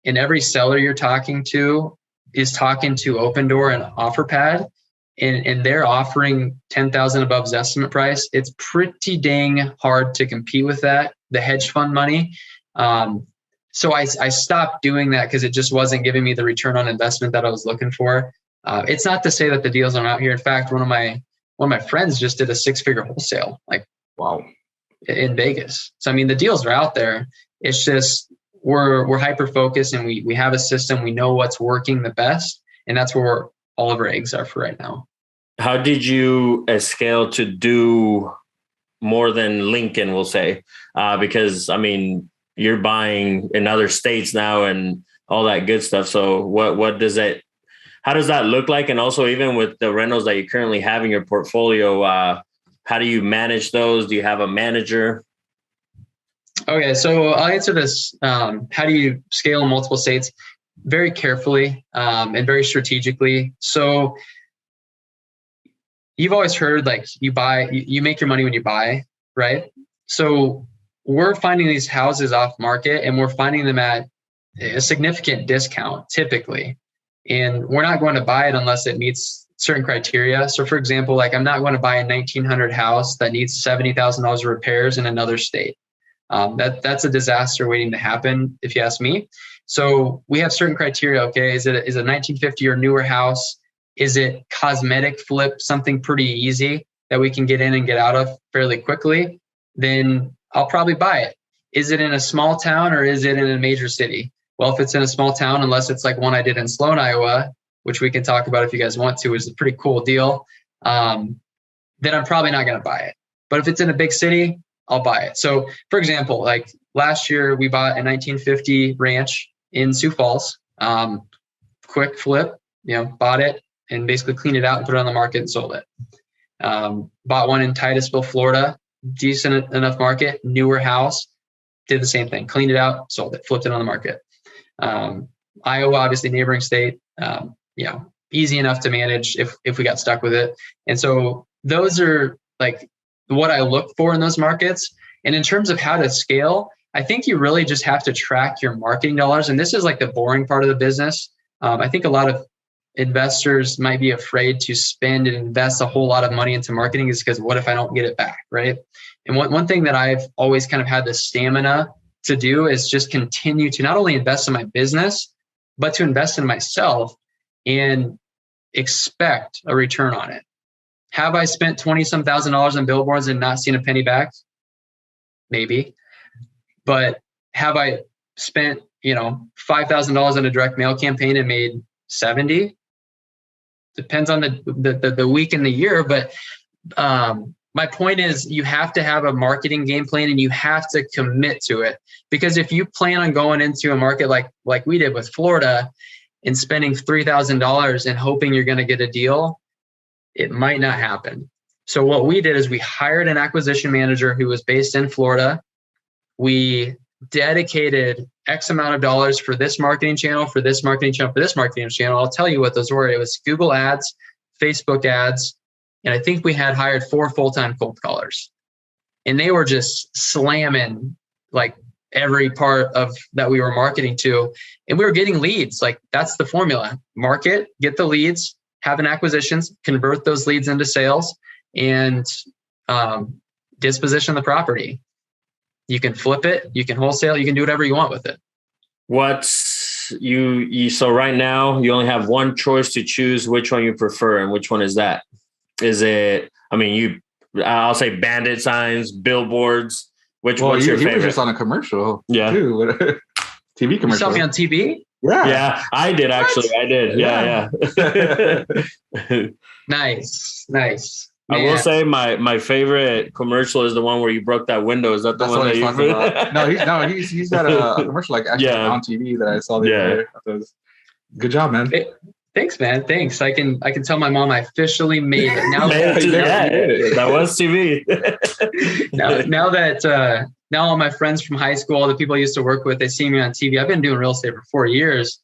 and every seller you're talking to is talking to Open Door and OfferPad, and they're offering $10,000 above estimate price, it's pretty dang hard to compete with that, the hedge fund money. So I stopped doing that because it just wasn't giving me the return on investment that I was looking for. It's not to say that the deals aren't out here. In fact, one of my friends just did a 6-figure wholesale, wow, in Vegas. So I mean, the deals are out there. It's just we're hyper focused and we have a system. We know what's working the best, and that's where all of our eggs are for right now. How did you scale to do more than Lincoln, we'll say? Because I mean, you're buying in other states now and all that good stuff. So how does that look like? And also even with the rentals that you currently have in your portfolio, how do you manage those? Do you have a manager? Okay, so I'll answer this. How do you scale in multiple states? Very carefully and very strategically. So you've always heard you make your money when you buy, right? So we're finding these houses off market and we're finding them at a significant discount typically. And we're not going to buy it unless it meets certain criteria. So for example, I'm not going to buy a 1900 house that needs $70,000 of repairs in another state. That's a disaster waiting to happen, if you ask me. So we have certain criteria. Okay, is it a 1950 or newer house? Is it cosmetic flip, something pretty easy that we can get in and get out of fairly quickly? Then I'll probably buy it. Is it in a small town or is it in a major city? Well, if it's in a small town, unless it's like one I did in Sloan, Iowa, which we can talk about if you guys want to, is a pretty cool deal, then I'm probably not going to buy it. But if it's in a big city, I'll buy it. So for example, like last year we bought a 1950 ranch in Sioux Falls, quick flip, bought it and basically cleaned it out and put it on the market and sold it. Bought one in Titusville, Florida, decent enough market, newer house, did the same thing, cleaned it out, sold it, flipped it on the market. Iowa, obviously neighboring state, easy enough to manage if we got stuck with it. And so those are like what I look for in those markets. And in terms of how to scale, I think you really just have to track your marketing dollars. And this is like the boring part of the business. I think a lot of investors might be afraid to spend and invest a whole lot of money into marketing is because what if I don't get it back, right? And one thing that I've always kind of had the stamina to do is just continue to not only invest in my business, but to invest in myself and expect a return on it. Have I spent $20-some thousand on billboards and not seen a penny back? Maybe. But have I spent, $5,000 on a direct mail campaign and made 70? Depends on the week and the year. But my point is you have to have a marketing game plan and you have to commit to it. Because if you plan on going into a market like we did with Florida and spending $3,000 and hoping you're going to get a deal, it might not happen. So what we did is we hired an acquisition manager who was based in Florida. We dedicated X amount of dollars for this marketing channel, for this marketing channel, for this marketing channel. I'll tell you what those were. It was Google ads, Facebook ads, and I think we had hired 4 full-time cold callers. And they were just slamming like every part of that we were marketing to. And we were getting leads. Like that's the formula. Market, get the leads, have an acquisitions, convert those leads into sales, and disposition the property. You can flip it, you can wholesale, you can do whatever you want with it. So right now you only have one choice to choose which one you prefer, and which one is that? Is it, I'll say bandit signs, billboards, what's your favorite? He was just on a commercial. Yeah. Too. TV commercial. You saw me on TV? Yeah, I did actually. What? I did. Yeah. Nice. Man. I will say my favorite commercial is the one where you broke that window. Is that the one that you talking about? He's got a commercial actually on TV that I saw the other day. Good job, man. Thanks, man. Thanks. I can tell my mom I officially made it. Now that was TV. Now all my friends from high school, all the people I used to work with, they see me on TV. I've been doing real estate for 4 years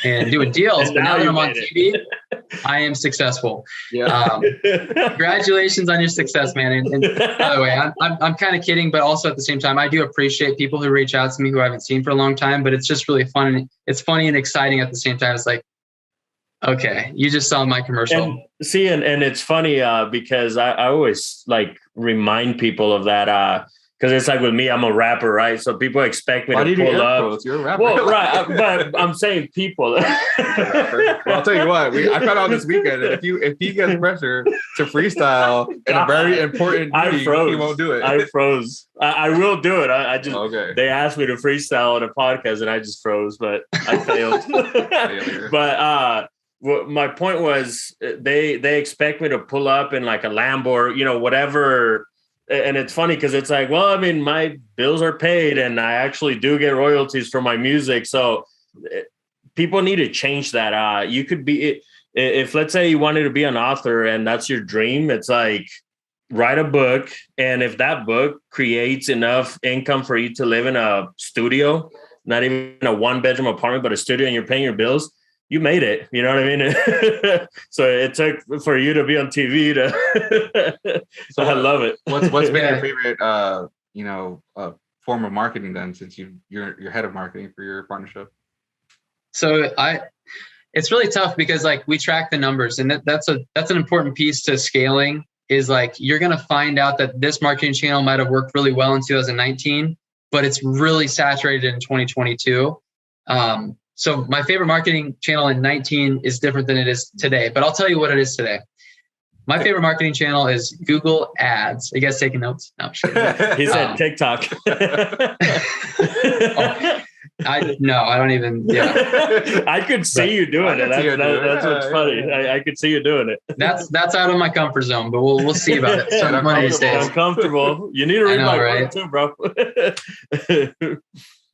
and doing deals, but now that I'm on TV, I am successful. Yeah. Congratulations on your success, man. And by the way, I'm kind of kidding, but also at the same time, I do appreciate people who reach out to me who I haven't seen for a long time, but it's just really fun. It's funny and exciting at the same time. It's like, okay, you just saw my commercial. And it's funny because I always like remind people of that because it's like with me, I'm a rapper, right? So people expect me to pull up. You're a rapper. Well, right, but I'm saying people. Well, I'll tell you what, I found out this weekend that if he gets pressure to freestyle in a very important meeting, he won't do it. I froze. I will do it. I just They asked me to freestyle on a podcast and I just froze, but I failed. But my point was they expect me to pull up in like a Lambo or whatever. And it's funny because it's like, well, my bills are paid and I actually do get royalties for my music. So people need to change that. You could be, if let's say you wanted to be an author and that's your dream, it's like write a book. And if that book creates enough income for you to live in a studio, not even a 1-bedroom apartment, but a studio, and you're paying your bills, you made it. You know what I mean? So it took for you to be on TV so I love it. What's been your favorite, form of marketing then, since you're head of marketing for your partnership? So it's really tough because like we track the numbers, and that's an important piece to scaling. Is like you're going to find out that this marketing channel might have worked really well in 2019, but it's really saturated in 2022. So my favorite marketing channel in 19 is different than it is today, but I'll tell you what it is today. My favorite marketing channel is Google Ads. Are you guys taking notes? No, I'm sure. He said TikTok. No, I don't even. Yeah, I could see you doing it. That's what's funny. Yeah. I could see you doing it. that's out of my comfort zone, but we'll see about it one of these days. Uncomfortable. You need to read my book too, bro.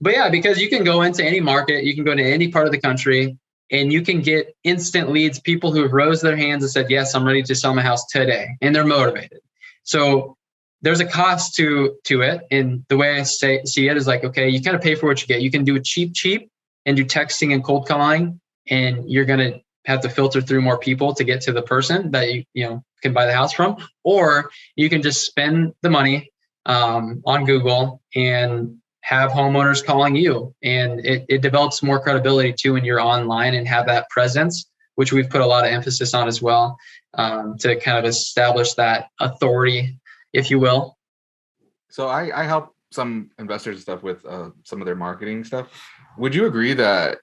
But yeah, because you can go into any market, you can go to any part of the country, and you can get instant leads, people who have rose their hands and said, yes, I'm ready to sell my house today. And they're motivated. So there's a cost to it. And the way I see it is like, okay, you kind of pay for what you get. You can do it cheap and do texting and cold calling, and you're going to have to filter through more people to get to the person that you can buy the house from. Or you can just spend the money on Google and have homeowners calling you, and it develops more credibility too when you're online and have that presence, which we've put a lot of emphasis on as well, to kind of establish that authority, if you will. So I help some investors and stuff with some of their marketing stuff. Would you agree that,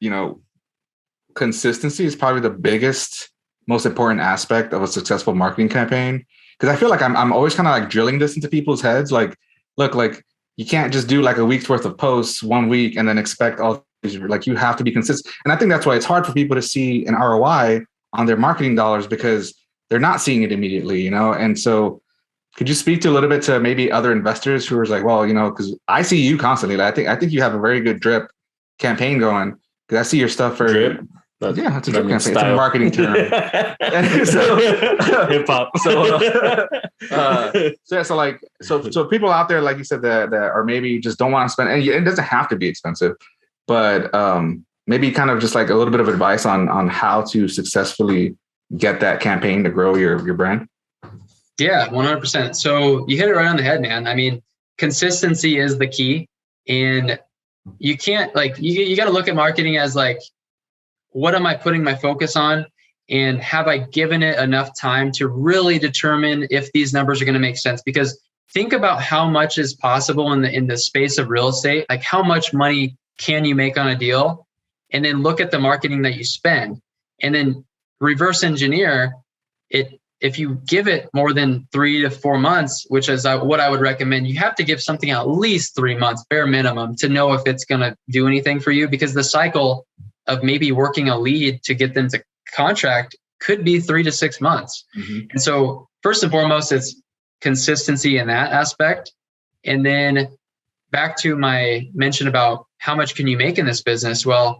consistency is probably the biggest, most important aspect of a successful marketing campaign? Because I feel like I'm always kind of like drilling this into people's heads. Like, look, like, you can't just do like a week's worth of posts 1 week and then expect all these, like, you have to be consistent. And I think that's why it's hard for people to see an ROI on their marketing dollars, because they're not seeing it immediately, And so could you speak to a little bit to maybe other investors who are like, well, because I see you constantly. Like, I think you have a very good drip campaign going, because I see your stuff for drip. That's a drip campaign. Style. It's a marketing term. Hip hop. So people out there, like you said, that are maybe just don't want to spend, and it doesn't have to be expensive, but maybe kind of just like a little bit of advice on how to successfully get that campaign to grow your brand. Yeah, 100%. So you hit it right on the head, man. I mean, consistency is the key, and you can't you got to look at marketing as like, what am I putting my focus on? And have I given it enough time to really determine if these numbers are going to make sense? Because think about how much is possible in the space of real estate. Like, how much money can you make on a deal? And then look at the marketing that you spend, and then reverse engineer it. If you give it more than 3 to 4 months, which is what I would recommend, you have to give something at least 3 months, bare minimum, to know if it's going to do anything for you, because the cycle of maybe working a lead to get them to contract could be 3 to 6 months. Mm-hmm. And so first and foremost, it's consistency in that aspect. And then back to my mention about how much can you make in this business? Well,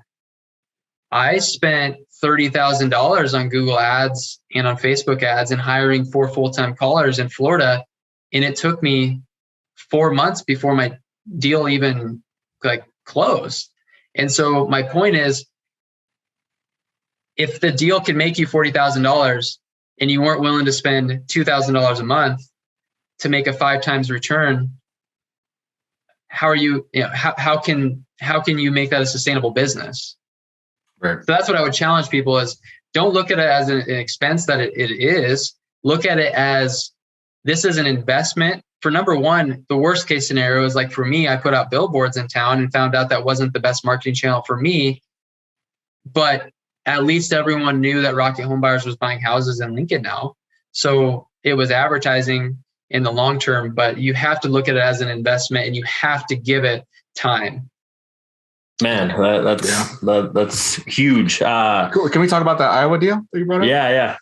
I spent $30,000 on Google ads and on Facebook ads and hiring 4 full-time callers in Florida. And it took me 4 months before my deal even closed. And so my point is, if the deal can make you $40,000 and you weren't willing to spend $2,000 a month to make a 5 times return, how can you make that a sustainable business? Right. So that's what I would challenge people is, don't look at it as an expense that it is. Look at it as, this is an investment. For number one, the worst case scenario is like, for me, I put out billboards in town and found out that wasn't the best marketing channel for me. But at least everyone knew that Rocket Home Buyers was buying houses in Lincoln now. So it was advertising in the long term, but you have to look at it as an investment, and you have to give it time. Man, that's huge. Cool. Can we talk about that Iowa deal that you brought up? Yeah.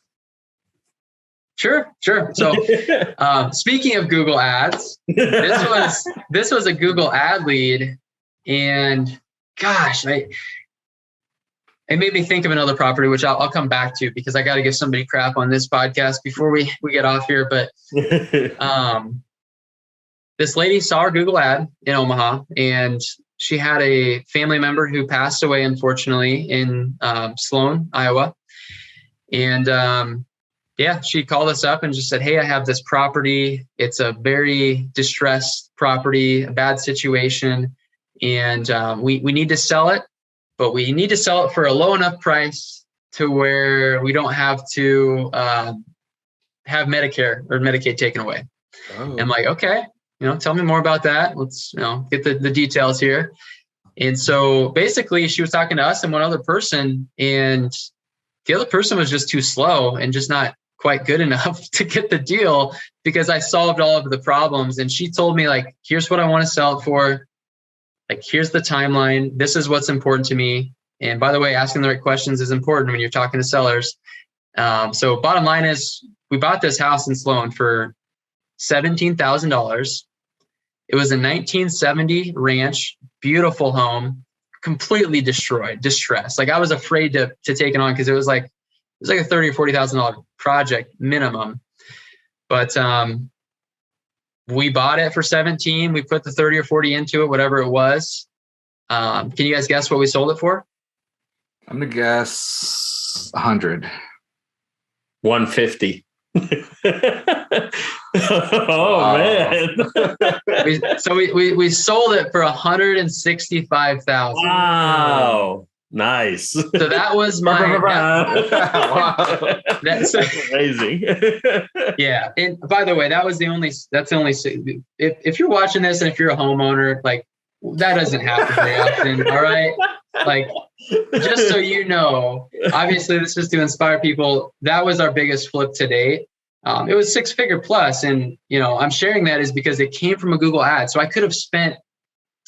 Sure. So speaking of Google ads, this was a Google ad lead, and gosh, it made me think of another property, which I'll come back to, because I got to give somebody crap on this podcast before we get off here. But this lady saw our Google ad in Omaha, and she had a family member who passed away, unfortunately, in Sloan, Iowa. And she called us up and just said, hey, I have this property. It's a very distressed property, a bad situation. And we need to sell it, but we need to sell it for a low enough price to where we don't have to have Medicare or Medicaid taken away. Oh. I'm like, okay, tell me more about that. Let's, get the details here. And so basically she was talking to us and one other person, and the other person was just too slow and just not quite good enough to get the deal, because I solved all of the problems. And she told me, like, here's what I want to sell it for. Like, here's the timeline. This is what's important to me. And by the way, asking the right questions is important when you're talking to sellers. So bottom line is, we bought this house in Sloan for $17,000. It was a 1970 ranch, beautiful home, completely destroyed, distressed. Like, I was afraid to take it on because it was like a $30,000 or $40,000 project minimum. But we bought it for 17. We put the 30 or 40 into it, whatever it was. Can you guys guess what we sold it for? I'm gonna guess 100. 150. Man. we sold it for $165,000. Wow. Nice. So that was my that's amazing. Yeah. And by the way, that's the only if you're watching this and if you're a homeowner, like, that doesn't happen very often. All right. Like, just so you know, obviously this is to inspire people. That was our biggest flip to date. It was 6-figure plus. And, I'm sharing that is because it came from a Google ad. So I could have spent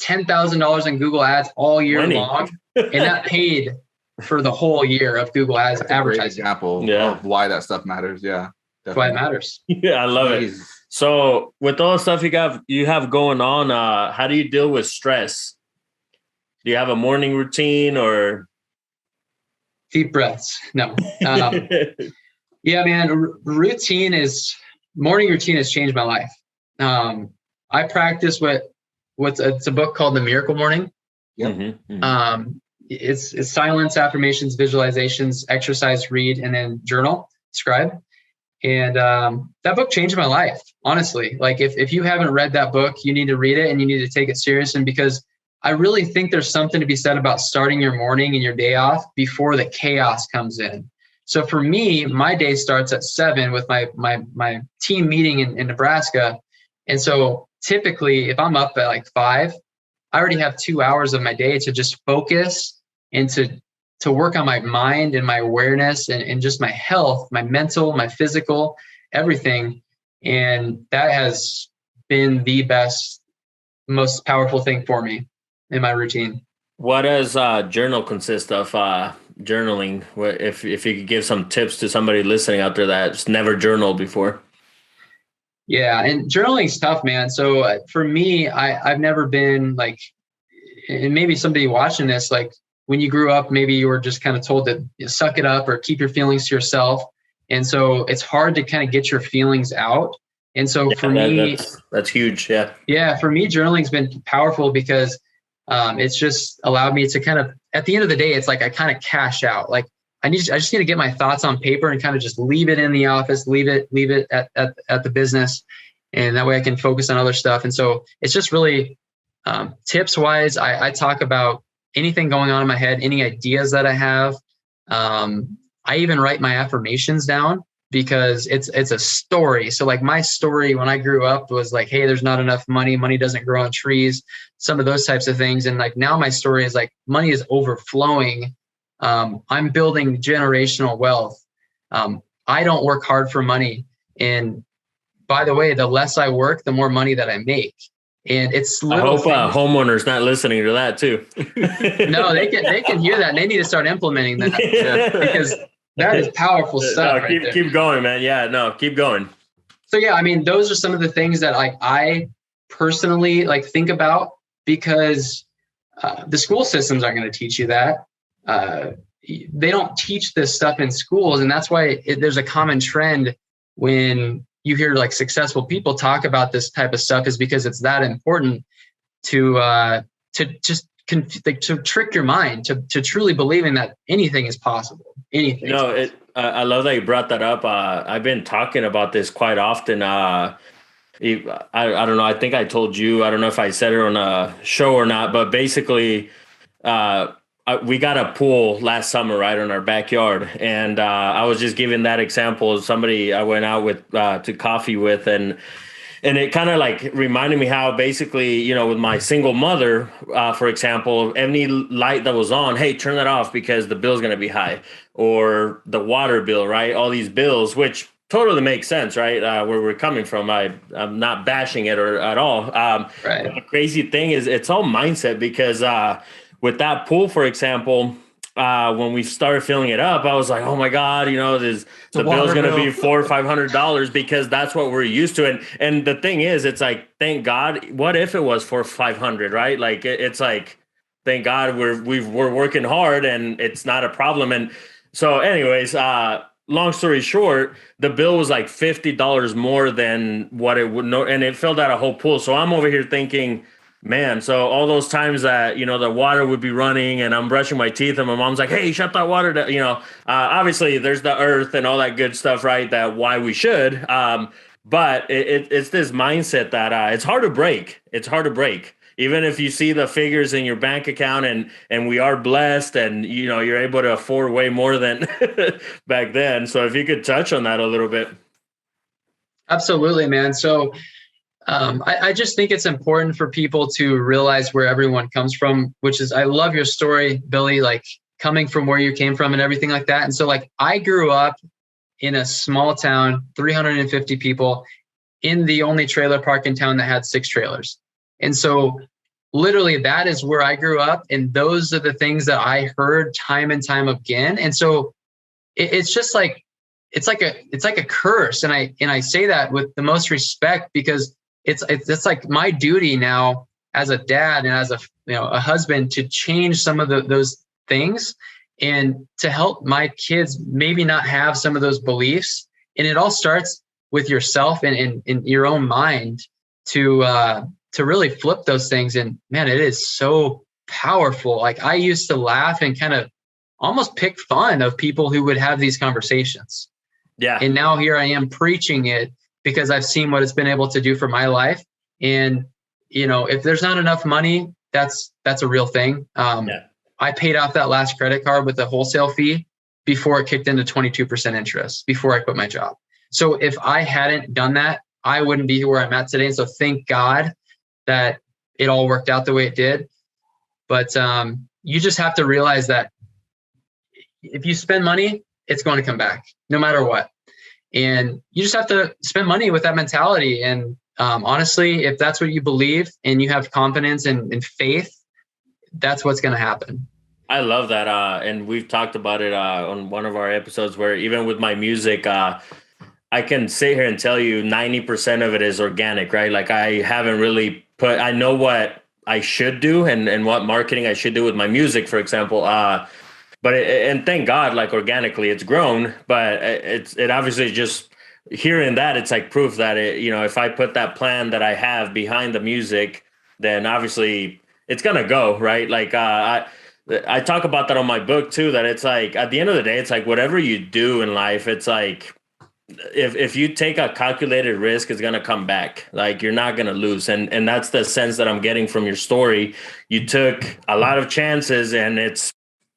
$10,000 in Google ads all year long, and that paid for the whole year of Google ads advertising. Example of why that stuff matters. Yeah. That's why it matters. Yeah. I love it. So with all the stuff you have going on, how do you deal with stress? Do you have a morning routine or deep breaths? No. Yeah, man. Morning routine has changed my life. I practice it's a book called The Miracle Morning. Yep. Mm-hmm. It's silence, affirmations, visualizations, exercise, read, and then journal, scribe. And that book changed my life, honestly. Like, if you haven't read that book, you need to read it and you need to take it serious. And because I really think there's something to be said about starting your morning and your day off before the chaos comes in. So for me, my day starts at 7 with my team meeting in Nebraska. And so typically, if I'm up at like 5, I already have 2 hours of my day to just focus and to work on my mind and my awareness and just my health, my mental, my physical, everything. And that has been the best, most powerful thing for me in my routine. What does journal consist of? Journaling. If you could give some tips to somebody listening out there that's never journaled before. Yeah, and journaling is tough, man. So for me, I've never been like, and maybe somebody watching this, like, when you grew up, maybe you were just kind of told to suck it up or keep your feelings to yourself. And so it's hard to kind of get your feelings out. And so for me, that's huge. Yeah. Yeah. For me, journaling's been powerful because it's just allowed me to kind of, at the end of the day, it's like I kind of cash out. Like, I just need to get my thoughts on paper and kind of just leave it in the office, leave it at the business. And that way I can focus on other stuff. And so it's just really tips wise, I talk about anything going on in my head, any ideas that I have. I even write my affirmations down because it's a story. So like my story when I grew up was like, hey, there's not enough money. Money doesn't grow on trees, some of those types of things. And like now my story is like money is overflowing. I'm building generational wealth. I don't work hard for money. And by the way, the less I work, the more money that I make. And it's I hope homeowners not listening to that too. No, they can hear that and they need to start implementing that because that is powerful stuff. No, keep going, man. Yeah, no, keep going. So yeah, I mean, those are some of the things that like I personally like think about because the school systems aren't going to teach you that. They don't teach this stuff in schools, and that's why there's a common trend when you hear like successful people talk about this type of stuff is because it's that important to trick your mind to truly believing that anything is possible. Anything. No, I love that you brought that up. I've been talking about this quite often. I don't know. I think I told you. I don't know if I said it on a show or not, but basically, we got a pool last summer right in our backyard, and I was just giving that example of somebody I went out with to coffee with, and it kind of like reminded me how basically, you know, with my single mother, for example, any light that was on, hey, turn that off because the bill's going to be high, or the water bill, right? All these bills, which totally makes sense, right? Where we're coming from. I'm not bashing it or at all. Right. But the crazy thing is it's all mindset because with that pool, for example, when we started filling it up, I was like, oh my God, the bill's going to be $400 or $500 because that's what we're used to. And the thing is, it's like, thank God, what if it was for 500, right? Like, it's like, thank God we're working hard and it's not a problem. And so anyways, long story short, the bill was like $50 more than what it would know. And it filled out a whole pool. So I'm over here thinking, man, so all those times that, the water would be running and I'm brushing my teeth and my mom's like, hey, shut that water down. Obviously there's the earth and all that good stuff, right? That why we should. But it's this mindset that it's hard to break. It's hard to break. Even if you see the figures in your bank account and we are blessed and, you're able to afford way more than back then. So if you could touch on that a little bit. Absolutely, man. So I just think it's important for people to realize where everyone comes from, which is, I love your story, Billy, like coming from where you came from and everything like that. And so like I grew up in a small town, 350 people in the only trailer park in town that had 6 trailers. And so literally that is where I grew up. And those are the things that I heard time and time again. And so it's just like, it's like a curse. And I say that with the most respect because it's like my duty now as a dad and as a husband to change some of those things and to help my kids maybe not have some of those beliefs. And it all starts with yourself and in your own mind to really flip those things. And man, it is so powerful. Like I used to laugh and kind of almost pick fun of people who would have these conversations. Yeah. And now here I am preaching it because I've seen what it's been able to do for my life. And, if there's not enough money, that's a real thing. I paid off that last credit card with a wholesale fee before it kicked into 22% interest before I quit my job. So if I hadn't done that, I wouldn't be where I'm at today. And so thank God that it all worked out the way it did. But you just have to realize that if you spend money, it's going to come back no matter what. And you just have to spend money with that mentality. And honestly, if that's what you believe and you have confidence and faith, that's what's going to happen. I love that. And we've talked about it on one of our episodes where even with my music, I can sit here and tell you 90% of it is organic, right? Like I haven't really I know what I should do and what marketing I should do with my music, for example. But and thank God, like organically it's grown, but it obviously just hearing that, it's like proof that if I put that plan that I have behind the music, then obviously it's going to go, right? Like, I talk about that on my book too, that it's like, at the end of the day, it's like whatever you do in life, it's like, if you take a calculated risk, it's going to come back. Like you're not going to lose. And that's the sense that I'm getting from your story. You took a lot of chances and it's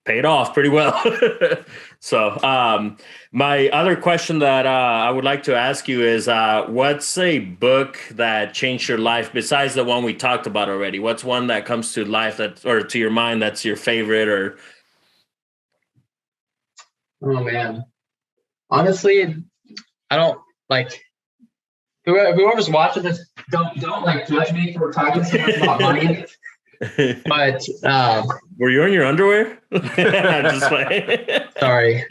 paid off pretty well. So my other question that I would like to ask you is, what's a book that changed your life besides the one we talked about already? What's one that comes to life or to your mind that's your favorite? Or oh man, honestly, I don't like whoever's watching this. Don't like judge me for talking so much about money. But were you in your underwear? Just sorry.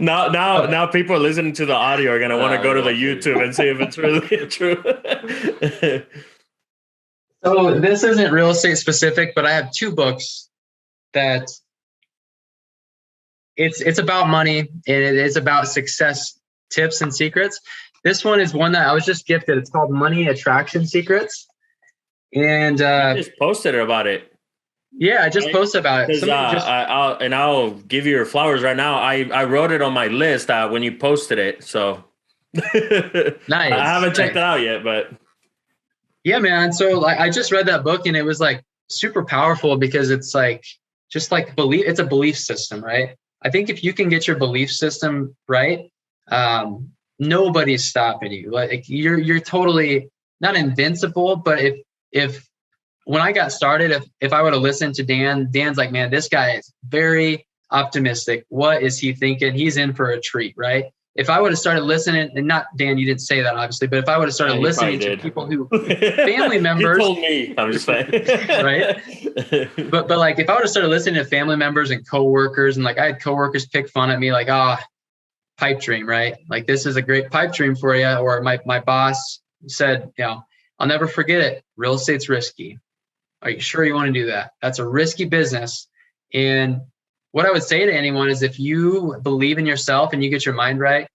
No, now people listening to the audio are gonna want to go to the YouTube and see if it's really true. So this isn't real estate specific, but I have 2 books that it's about money and it is about success tips and secrets. This one is one that I was just gifted. It's called Money Attraction Secrets. And I just posted about it. Yeah, I just posted about it. I'll give you your flowers right now. I wrote it on my list when you posted it. So nice. I haven't checked it out yet, but yeah, man. So like, I just read that book and it was like super powerful because it's like just like belief. It's a belief system, right? I think if you can get your belief system right, nobody's stopping you. Like you're totally not invincible, but if when I got started, if I would have listened to Dan's like, man, this guy is very optimistic. What is he thinking? He's in for a treat, right? if I would have started listening, and not Dan, you didn't say that obviously, but if I would have started listening to people who family members, you told me. I'm just saying, right? But like if I would have started listening to family members and coworkers, and like I had coworkers pick fun at me, like, pipe dream, right? Like this is a great pipe dream for you. Or my boss said, I'll never forget it. Real estate's risky. Are you sure you want to do that? That's a risky business. And what I would say to anyone is if you believe in yourself and you get your mind right,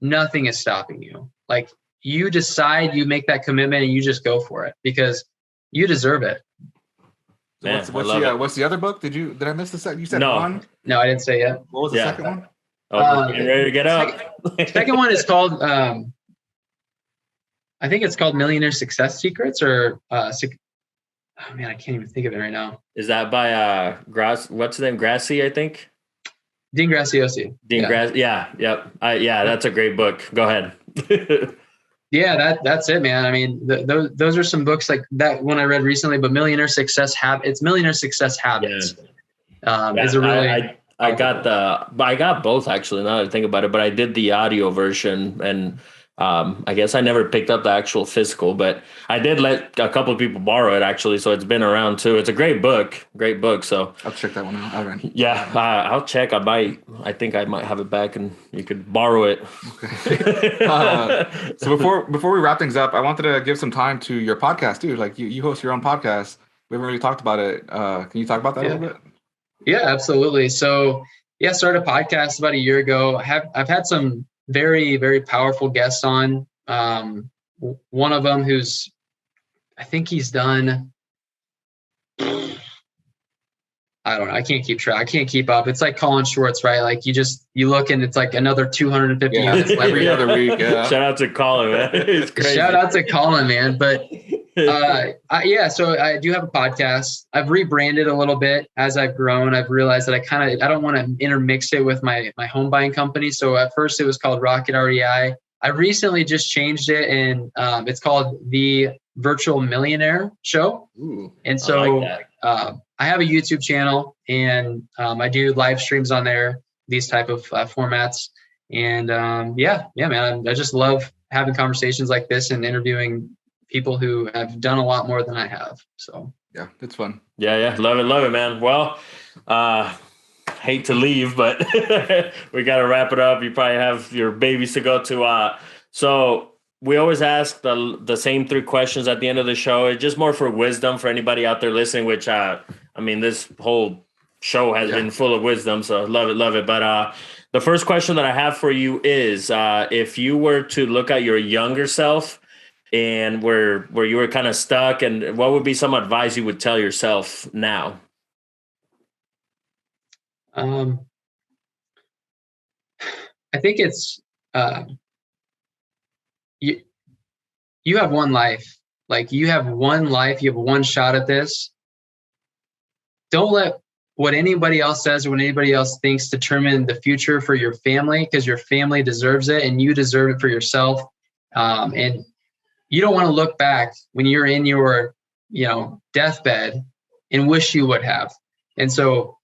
nothing is stopping you. Like you decide, you make that commitment and you just go for it because you deserve it. Man, what's the other book? Did I miss the second? You said one? No, I didn't say yet. What was the second one? Getting ready to get up. Second one is called, I think it's called Millionaire Success Secrets or, oh man, I can't even think of it right now. Is that by what's his name? Grassi, I think. Dean Graziosi. Yeah, yep. That's a great book. Go ahead. Yeah, that's it, man. I mean, those are some books like that one I read recently. But Millionaire Success Habits is a really. I got both actually. Now that I think about it, but I did the audio version and. I guess I never picked up the actual physical, but I did let a couple of people borrow it actually. So it's been around too. It's a great book. So I'll check that one out. Yeah, I'll check. I think I might have it back and you could borrow it. Okay. So before we wrap things up, I wanted to give some time to your podcast too. Like you host your own podcast. We haven't really talked about it. Can you talk about that a little bit? Yeah, absolutely. So I started a podcast about a year ago. I've had some very, very powerful guests on. One of them I think he's done, I don't know. I can't keep track. I can't keep up. It's like Colin Schwartz, right? Like you look and it's like another 250 units every other week. Yeah. Shout out to Colin, man. It's crazy. Shout out to Colin, man. But so I do have a podcast. I've rebranded a little bit as I've grown. I've realized that I don't want to intermix it with my home buying company. So at first it was called Rocket REI. I recently just changed it and it's called The Virtual Millionaire Show. Ooh, and so I have a YouTube channel and I do live streams on there, these type of formats. And man, I just love having conversations like this and interviewing people who have done a lot more than I have. So yeah, it's fun. Yeah. Love it, man. Well, hate to leave, but we got to wrap it up. You probably have your babies to go to. So we always ask the same 3 questions at the end of the show. It's just more for wisdom for anybody out there listening, which, this whole show has been full of wisdom. So love it. But the first question that I have for you is if you were to look at your younger self and where you were kind of stuck, and what would be some advice you would tell yourself now? I think it's you have one life. Like you have one life, you have one shot at this. Don't let what anybody else says or what anybody else thinks determine the future for your family, because your family deserves it and you deserve it for yourself. And you don't want to look back when you're in your, deathbed and wish you would have. And so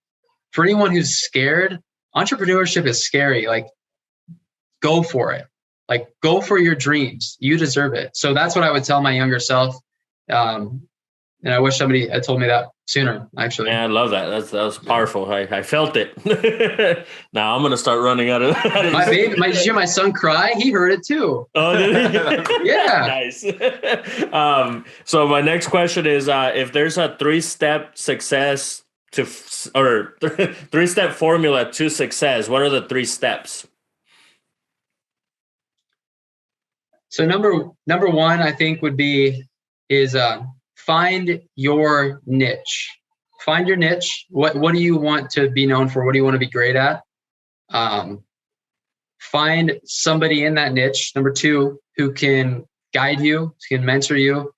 for anyone who's scared, entrepreneurship is scary. Like, go for it. Like, go for your dreams. You deserve it. So that's what I would tell my younger self. And I wish somebody had told me that sooner, actually. Yeah, I love that. That was powerful. I felt it. Now I'm going to start running out of my baby. Did you hear my son cry? He heard it too. Oh, did he? Yeah. Nice. So my next question is, if there's a 3-step success or 3-step formula to success, what are the 3 steps? So number 1, I think is find your niche. Find your niche. What do you want to be known for? What do you want to be great at? Find somebody in that niche. Number 2, who can guide you, who can mentor you,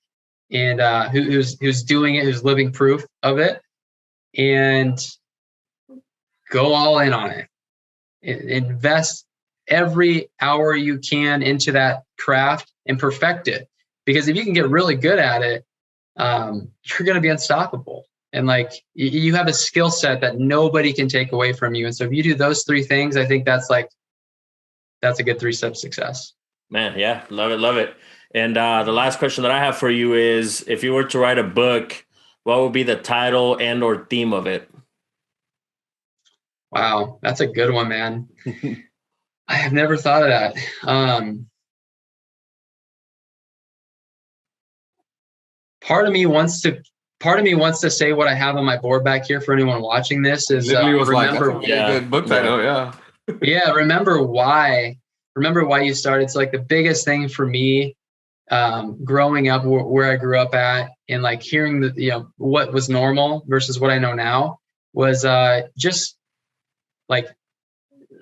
and who's doing it, who's living proof of it, and go all in on it. Invest every hour you can into that craft and perfect it. Because if you can get really good at it, you're going to be unstoppable. And like, you have a skill set that nobody can take away from you. And so if you do those 3 things, I think that's like that's a good 3-step success. Man, yeah, love it, love it. And the last question that I have for you is, if you were to write a book, what would be the title and or theme of it? Wow, that's a good one, man. I have never thought of that. Part of me wants to say what I have on my board back here for anyone watching this is remember, that's a really good book title. Yeah, remember why you started. So like the biggest thing for me, growing up where I grew up at, and like hearing what was normal versus what I know now, was just like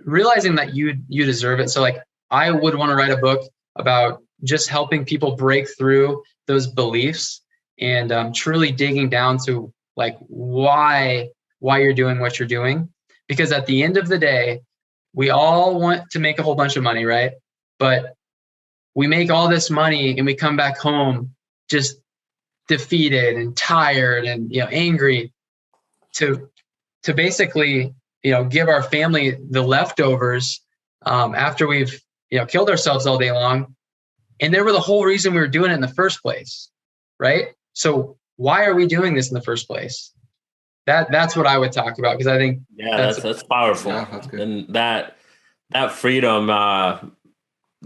realizing that you deserve it. So like I would want to write a book about just helping people break through those beliefs and truly digging down to like why you're doing what you're doing. Because at the end of the day, we all want to make a whole bunch of money, right? But we make all this money and we come back home just defeated and tired and angry to basically give our family the leftovers after we've killed ourselves all day long. And they were the whole reason we were doing it in the first place, right? So why are we doing this in the first place? That's what I would talk about, because I think that's powerful. Yeah, that's good. And that freedom,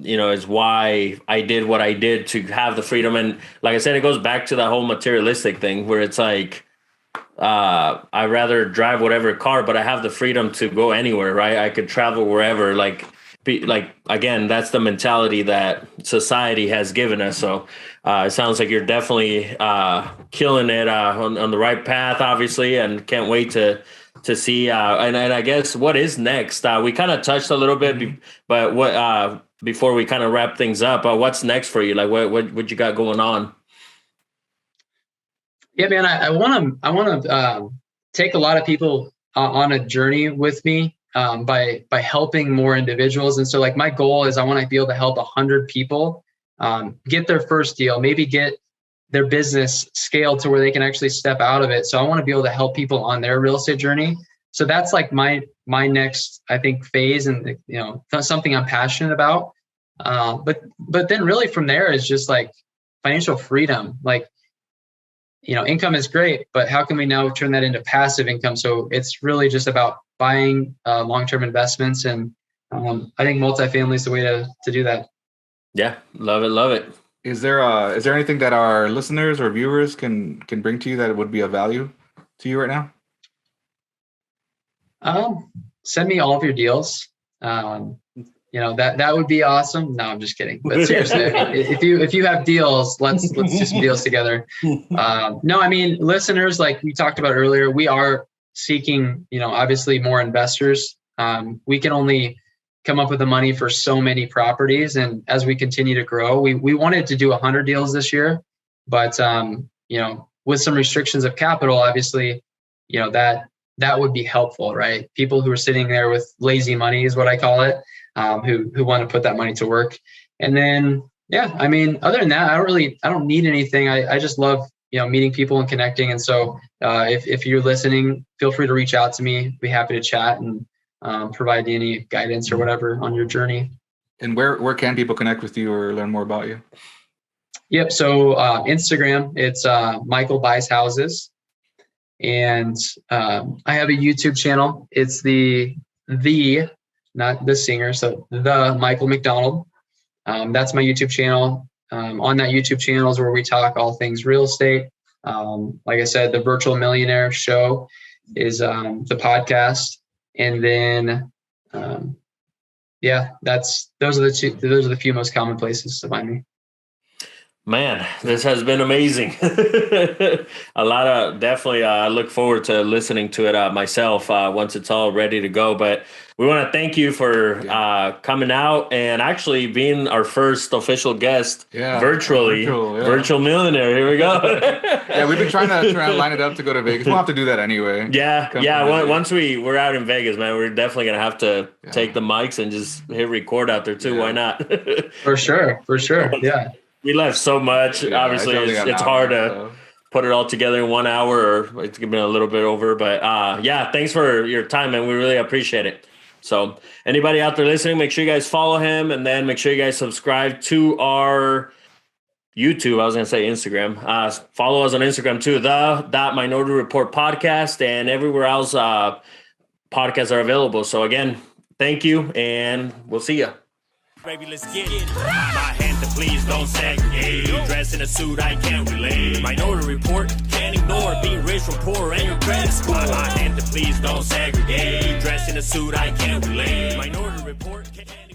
is why I did what I did, to have the freedom. And like I said, it goes back to that whole materialistic thing where it's like, I'd rather drive whatever car, but I have the freedom to go anywhere, right? I could travel wherever, again, that's the mentality that society has given us. So it sounds like you're definitely killing it on the right path, obviously, and can't wait to see. And I guess what is next? We kind of touched a little bit, but what before we kind of wrap things up, what's next for you? Like what you got going on? Yeah, man, I want to take a lot of people on a journey with me by helping more individuals. And so like my goal is I want to be able to help 100 people get their first deal, maybe get their business scaled to where they can actually step out of it. So I want to be able to help people on their real estate journey. So that's like my next, I think, phase, and something I'm passionate about. But then really from there is just like financial freedom. Like, income is great, but how can we now turn that into passive income? So it's really just about buying long-term investments, and I think multifamily is the way to do that. Yeah, love it, love it. Is there anything that our listeners or viewers can bring to you that would be of value to you right now? Send me all of your deals. That would be awesome. No, I'm just kidding. But seriously, if you have deals, let's do some deals together. No, I mean, listeners, like we talked about earlier, we are seeking, obviously more investors. We can only come up with the money for so many properties. And as we continue to grow, we wanted to do 100 deals this year, but, with some restrictions of capital, obviously, that would be helpful, right? People who are sitting there with lazy money is what I call it. Who want to put that money to work. And then, yeah, I mean, other than that, I don't need anything. I just love, meeting people and connecting. And so if you're listening, feel free to reach out to me. I'd be happy to chat and provide any guidance or whatever on your journey. And where can people connect with you or learn more about you? Yep. So Instagram, it's Michael Buys Houses. And I have a YouTube channel. It's the not the singer, so the Michael McDonald. That's my YouTube channel. On that YouTube channel is where we talk all things real estate. Like I said, the Virtual Millionaire Show is the podcast, and then those are the few most common places to find me. Man, this has been amazing. A lot of definitely. I look forward to listening to it myself once it's all ready to go. But we want to thank you for coming out and actually being our first official guest virtually. Virtual Millionaire. Here we go. Yeah, we've been trying to line it up to go to Vegas. We'll have to do that anyway. Once we're out in Vegas, man, we're definitely gonna have to take the mics and just hit record out there too. Why not? For sure. Yeah. We left so much. Obviously, it's hard to put it all together in 1 hour, or it's been a little bit over. But thanks for your time, and we really appreciate it. So anybody out there listening, make sure you guys follow him, and then make sure you guys subscribe to our YouTube. I was going to say Instagram. Follow us on Instagram too, the Minority Report Podcast, and everywhere else podcasts are available. So again, thank you, and we'll see you. Baby, let's get it. My hand to please don't segregate. Dressed in a suit, I can't relate. Minority Report, can't ignore being rich from poor and your credit score. My hand to please don't segregate. Dressed in a suit, I can't relate. Minority Report, can't